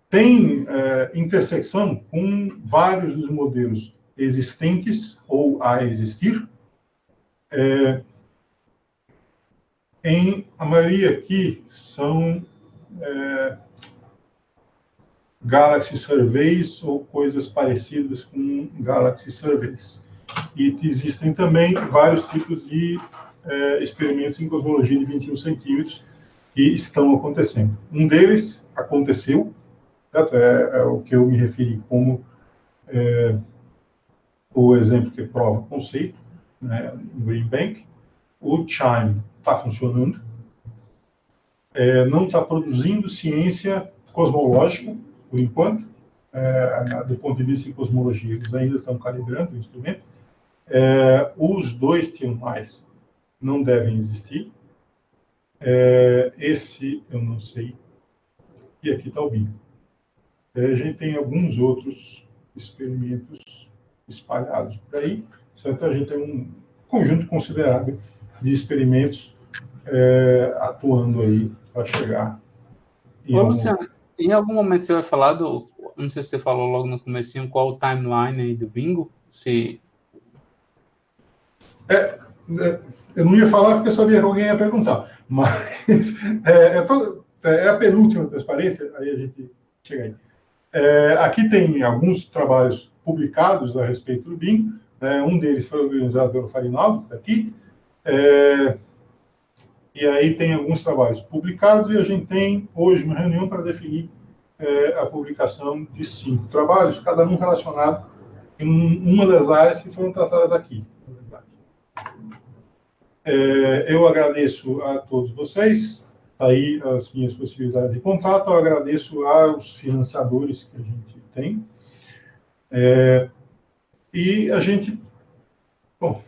tem intersecção com vários dos modelos existentes ou a existir. A maioria aqui são Galaxy Surveys ou coisas parecidas com Galaxy Surveys. E existem também vários tipos de experimentos em cosmologia de 21 centímetros que estão acontecendo. Um deles aconteceu, é o que eu me referi como o exemplo que prova o conceito, né, no Green Bank. O CHIME está funcionando, não está produzindo ciência cosmológica, por enquanto, do ponto de vista de cosmologia, eles ainda estão calibrando o instrumento. Os 2 TMIs não devem existir. Esse eu não sei. E aqui está o bingo. A gente tem alguns outros experimentos espalhados por aí. Certo? A gente tem um conjunto considerável de experimentos atuando aí para chegar. Luciano, em algum momento você vai falar não sei se você falou logo no comecinho, qual o timeline aí do bingo? Eu não ia falar porque eu sabia que alguém ia perguntar, mas é a penúltima transparência, aí a gente chega aí. Aqui tem alguns trabalhos publicados a respeito do bingo, um deles foi organizado pelo Farinaldo, aqui, e aí tem alguns trabalhos publicados, e a gente tem hoje uma reunião para definir a publicação de 5 trabalhos, cada um relacionado em uma das áreas que foram tratadas aqui. Eu agradeço a todos vocês, aí as minhas possibilidades de contato, eu agradeço aos financiadores que a gente tem. E a gente... Bom,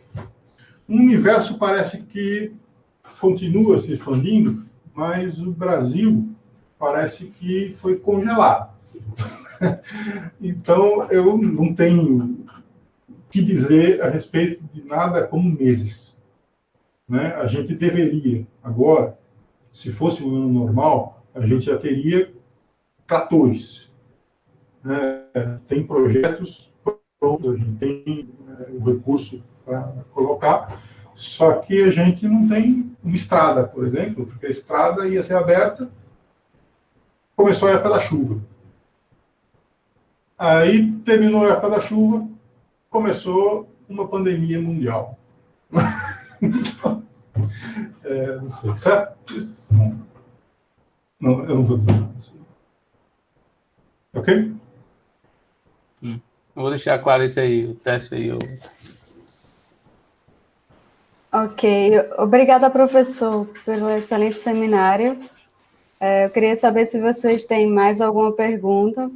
o universo parece que continua se expandindo, mas o Brasil parece que foi congelado. Então, eu não tenho o que dizer a respeito de nada como meses. Né? A gente deveria, agora, se fosse um ano normal, a gente já teria tratores. Né? Tem projetos prontos, a gente tem o recurso para colocar, só que a gente não tem uma estrada, por exemplo, porque a estrada ia ser aberta, começou a época da chuva. Aí terminou a época da chuva, começou uma pandemia mundial. Então, não sei, certo? Não, eu não vou dizer nada. Ok? Eu vou deixar claro isso aí, o teste aí. Ok, obrigada, professor, pelo excelente seminário. Eu queria saber se vocês têm mais alguma pergunta.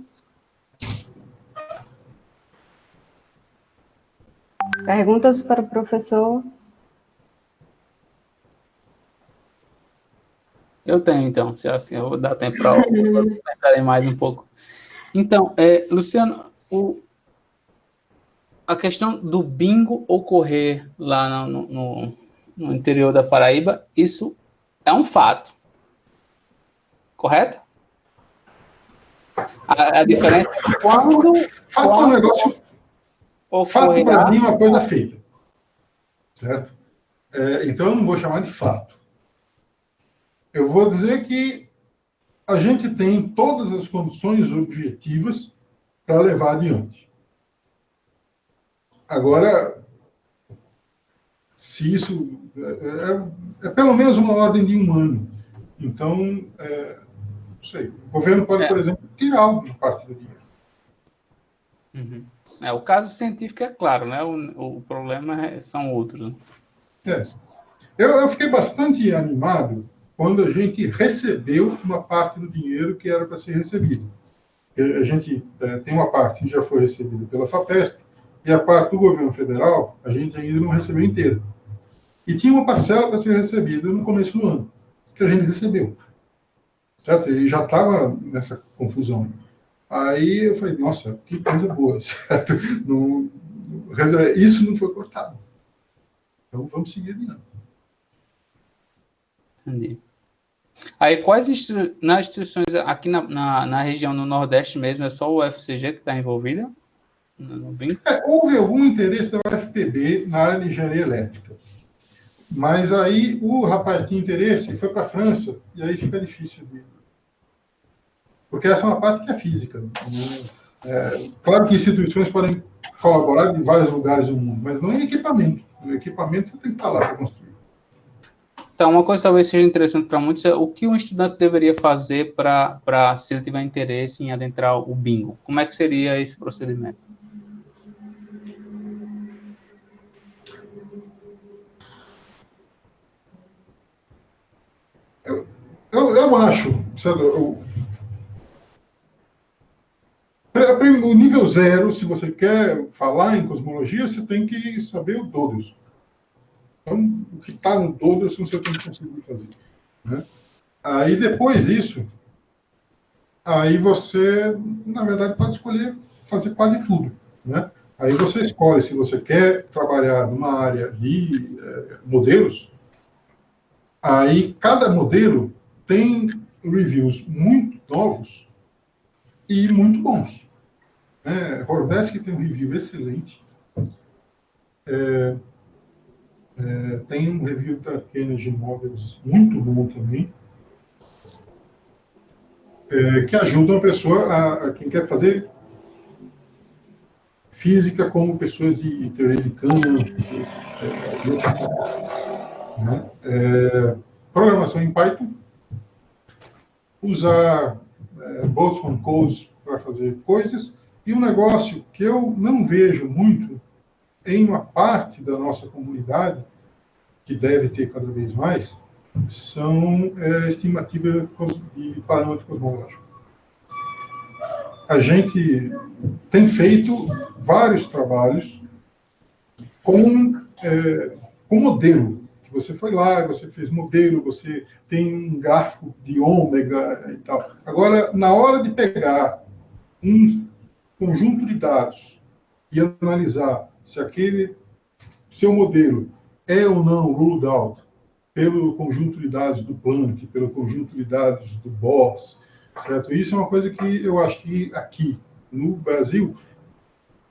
Perguntas para o professor? Eu tenho, então, se assim, eu vou dar tempo para vocês pensarem mais um pouco. Então, Luciano, a questão do bingo ocorrer lá no interior da Paraíba, isso é um fato, correto? A diferença é quando fato é um negócio. Fato, para mim, é uma coisa feita. Certo? Então, eu não vou chamar de fato. Eu vou dizer que a gente tem todas as condições objetivas para levar adiante. Agora, se isso é pelo menos uma ordem de um ano. Então, não sei. O governo pode, por exemplo, tirar alguma parte do dinheiro. Uhum. O caso científico é claro, né? O problema são outros. Eu fiquei bastante animado quando a gente recebeu uma parte do dinheiro que era para ser recebido. A gente tem uma parte que já foi recebida pela FAPESP e a parte do governo federal a gente ainda não recebeu inteira. E tinha uma parcela para ser recebida no começo do ano, que a gente recebeu. Certo? E já estava nessa confusão. Aí eu falei, nossa, que coisa boa, certo? Isso não foi cortado. Então vamos seguir adiante. Entendi. Aí, nas instituições aqui na região, no Nordeste mesmo, é só o UFCG que está envolvida? Houve algum interesse da UFPB na área de engenharia elétrica. Mas aí o rapaz tinha interesse e foi para a França, e aí fica difícil de... Porque essa é uma parte que é física. Claro que instituições podem colaborar de vários lugares do mundo, mas não em equipamento. No equipamento você tem que estar lá para construir. Então, uma coisa que talvez seja interessante para muitos é o que um estudante deveria fazer para, se ele tiver interesse em adentrar o bingo. Como é que seria esse procedimento? Eu acho, sabe, o nível 0, se você quer falar em cosmologia, você tem que saber o Dodeus. Então, o que está no Dodeus você tem que conseguir fazer. Né? Aí, depois disso, aí você, na verdade, pode escolher fazer quase tudo. Né? Aí você escolhe se você quer trabalhar numa área de modelos. Aí, cada modelo tem reviews muito novos e muito bons. Hordesk tem um review excelente. Tem um review da Kennedy Models muito bom também, que ajuda a pessoa, a quem quer fazer física como pessoas de teoria de campo, programação em Python, usar Boltzmann codes para fazer coisas, e um negócio que eu não vejo muito em uma parte da nossa comunidade, que deve ter cada vez mais, são estimativas de parâmetro cosmológico. A gente tem feito vários trabalhos com modelo. Você foi lá, você fez modelo, você tem um gráfico de ômega e tal. Agora, na hora de pegar um conjunto de dados e analisar se aquele seu modelo é ou não ruled out pelo conjunto de dados do Planck, pelo conjunto de dados do Bohr, certo? Isso é uma coisa que eu acho que aqui no Brasil,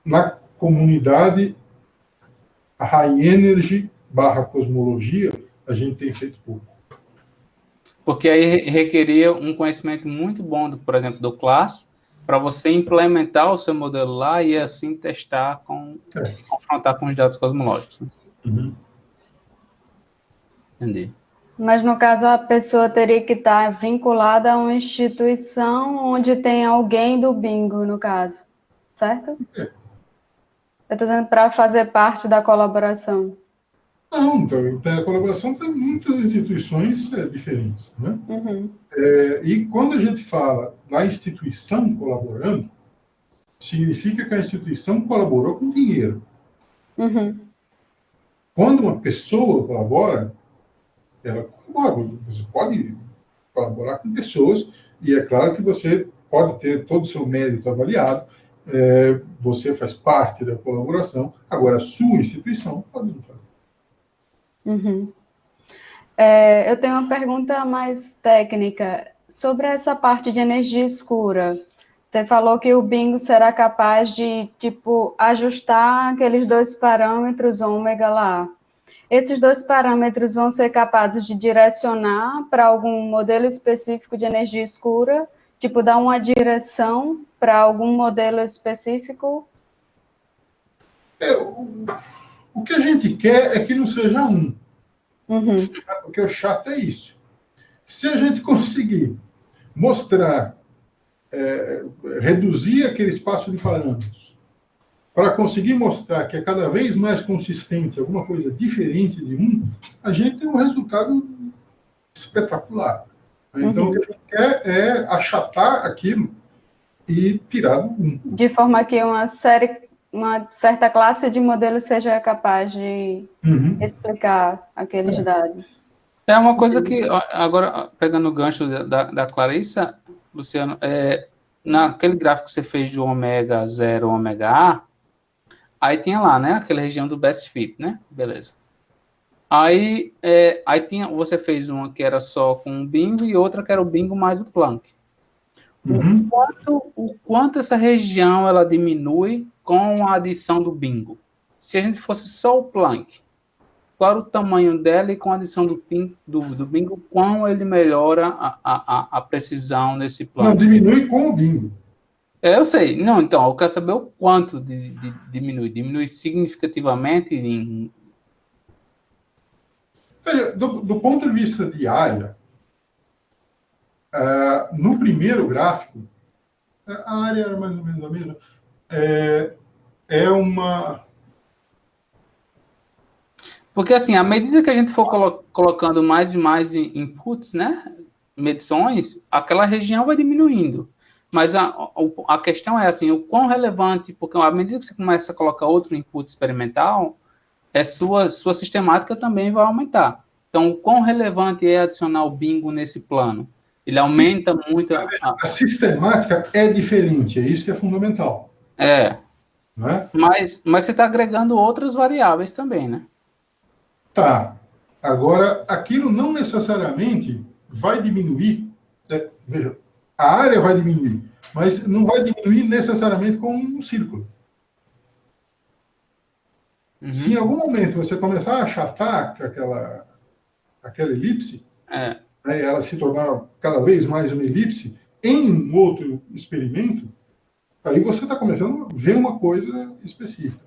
na comunidade high energy / cosmologia, a gente tem feito pouco. Porque aí requeria um conhecimento muito bom, por exemplo, do CLASS, para você implementar o seu modelo lá e assim testar, confrontar com os dados cosmológicos. Né? Uhum. Entendi. Mas, no caso, a pessoa teria que estar vinculada a uma instituição onde tem alguém do bingo, no caso, certo? É. Eu estou dizendo para fazer parte da colaboração. Não, então, a colaboração tem muitas instituições diferentes, né? Uhum. E quando a gente fala na instituição colaborando, significa que a instituição colaborou com dinheiro. Uhum. Quando uma pessoa colabora, ela colabora. Você pode colaborar com pessoas, e é claro que você pode ter todo o seu mérito avaliado, você faz parte da colaboração, agora a sua instituição pode não fazer. Uhum. Eu tenho uma pergunta mais técnica sobre essa parte de energia escura. Você falou que o bingo será capaz de, tipo, ajustar aqueles 2 parâmetros ômega lá. Esses 2 parâmetros vão ser capazes de direcionar para algum modelo específico de energia escura, tipo, dar uma direção para algum modelo específico? O que a gente quer é que não seja um. Uhum. Porque o chato é isso. Se a gente conseguir mostrar, reduzir aquele espaço de parâmetros, para conseguir mostrar que é cada vez mais consistente, alguma coisa diferente de um, a gente tem um resultado espetacular. Então, o que a gente quer é achatar aquilo e tirar do um. De forma que uma certa classe de modelos seja capaz de explicar aqueles dados. É uma coisa que, agora, pegando o gancho da Clarissa, Luciano, naquele gráfico que você fez do ômega 0, ômega A, aí tinha lá, né, aquela região do best fit, né? Beleza. Aí você fez uma que era só com o bingo e outra que era o bingo mais o Planck. O quanto essa região ela diminui com a adição do bingo? Se a gente fosse só o Planck, qual era o tamanho dela e com a adição do bingo, quão ele melhora a precisão nesse plano? Não, diminui com o bingo. Eu sei. Não, então, eu quero saber o quanto diminui. Diminui significativamente Veja, do ponto de vista de área, no primeiro gráfico, a área era mais ou menos a mesma, uma... Porque, assim, à medida que a gente for colocando mais e mais inputs, né, medições, aquela região vai diminuindo. Mas a questão é, assim, o quão relevante, porque à medida que você começa a colocar outro input experimental, sua sistemática também vai aumentar. Então, o quão relevante é adicionar o bingo nesse plano? Ele aumenta muito... A sistemática é diferente, é isso que é fundamental. Não é? Mas você está agregando outras variáveis também, né? Tá. Agora, aquilo não necessariamente vai diminuir. Veja, a área vai diminuir, mas não vai diminuir necessariamente com um círculo. Se em algum momento você começar a achatar aquela elipse, ela se tornar cada vez mais uma elipse em um outro experimento, aí você está começando a ver uma coisa específica.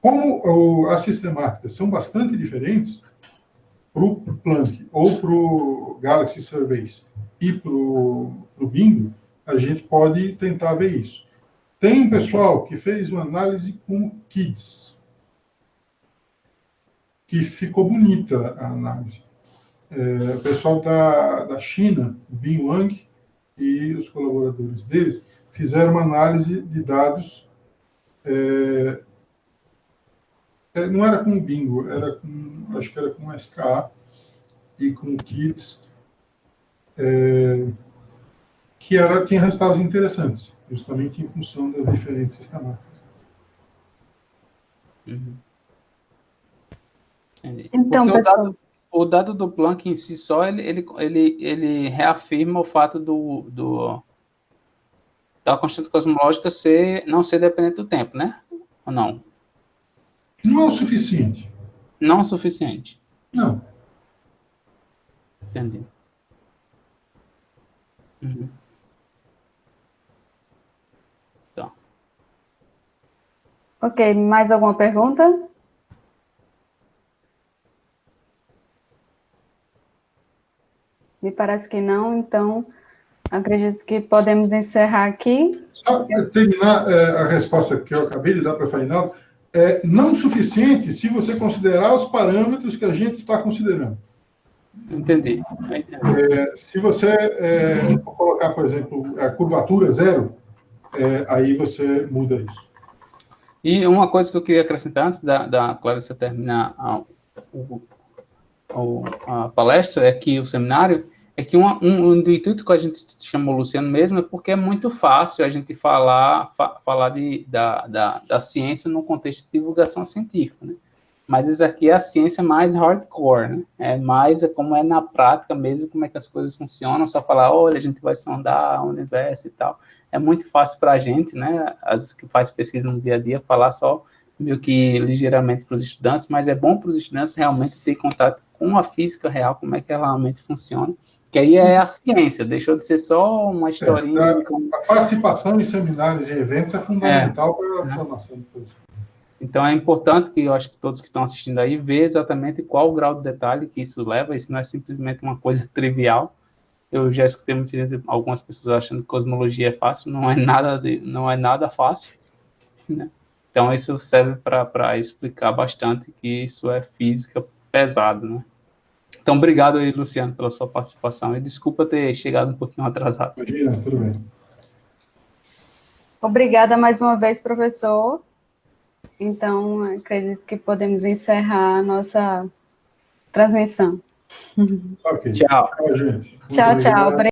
Como as sistemáticas são bastante diferentes para o Planck ou para o Galaxy Surveys e para o Bingo, a gente pode tentar ver isso. Tem um pessoal que fez uma análise com KIDS, que ficou bonita a análise. O pessoal da China, o Bin Wang e os colaboradores deles, fizeram uma análise de dados Não era com o Bingo, acho que era com o SKA e com o Kids, que tinha resultados interessantes, justamente em função das diferentes sistemáticas. Uhum. Então, pessoal, o dado do Planck em si só, ele reafirma o fato da constante cosmológica não ser dependente do tempo, né? Ou não? Não é o suficiente. Não o suficiente. Não. Entendi. Uhum. Tá. Ok, mais alguma pergunta? Me parece que não, então acredito que podemos encerrar aqui. Só para terminar a resposta que eu acabei de dar para a Farinaldo, não suficiente se você considerar os parâmetros que a gente está considerando. Entendi. Se você colocar, por exemplo, a curvatura zero, aí você muda isso. E uma coisa que eu queria acrescentar antes da Clarissa terminar a palestra, o seminário, é que um do intuito que a gente chamou o Luciano mesmo é porque é muito fácil a gente falar da ciência no contexto de divulgação científica, né? Mas isso aqui é a ciência mais hardcore, né? É como é na prática mesmo, como é que as coisas funcionam, só falar, olha, a gente vai sondar o universo e tal. É muito fácil para a gente, né? Às vezes que faz pesquisa no dia a dia, falar só meio que ligeiramente para os estudantes, mas é bom para os estudantes realmente ter contato com a física real, como é que ela realmente funciona, que aí é a ciência, deixou de ser só uma historinha. A participação em seminários e eventos é fundamental para a formação de todos. Então, é importante que eu acho que todos que estão assistindo aí vejam exatamente qual o grau de detalhe que isso leva, isso não é simplesmente uma coisa trivial. Eu já escutei algumas pessoas achando que cosmologia é fácil, não é nada fácil, né? Então, isso serve para explicar bastante que isso é física pesada, né? Então, obrigado aí, Luciano, pela sua participação, e desculpa ter chegado um pouquinho atrasado. Imagina, tudo bem. Obrigada mais uma vez, professor. Então, acredito que podemos encerrar a nossa transmissão. Ok. Tchau. Tchau, gente. Tchau, tchau.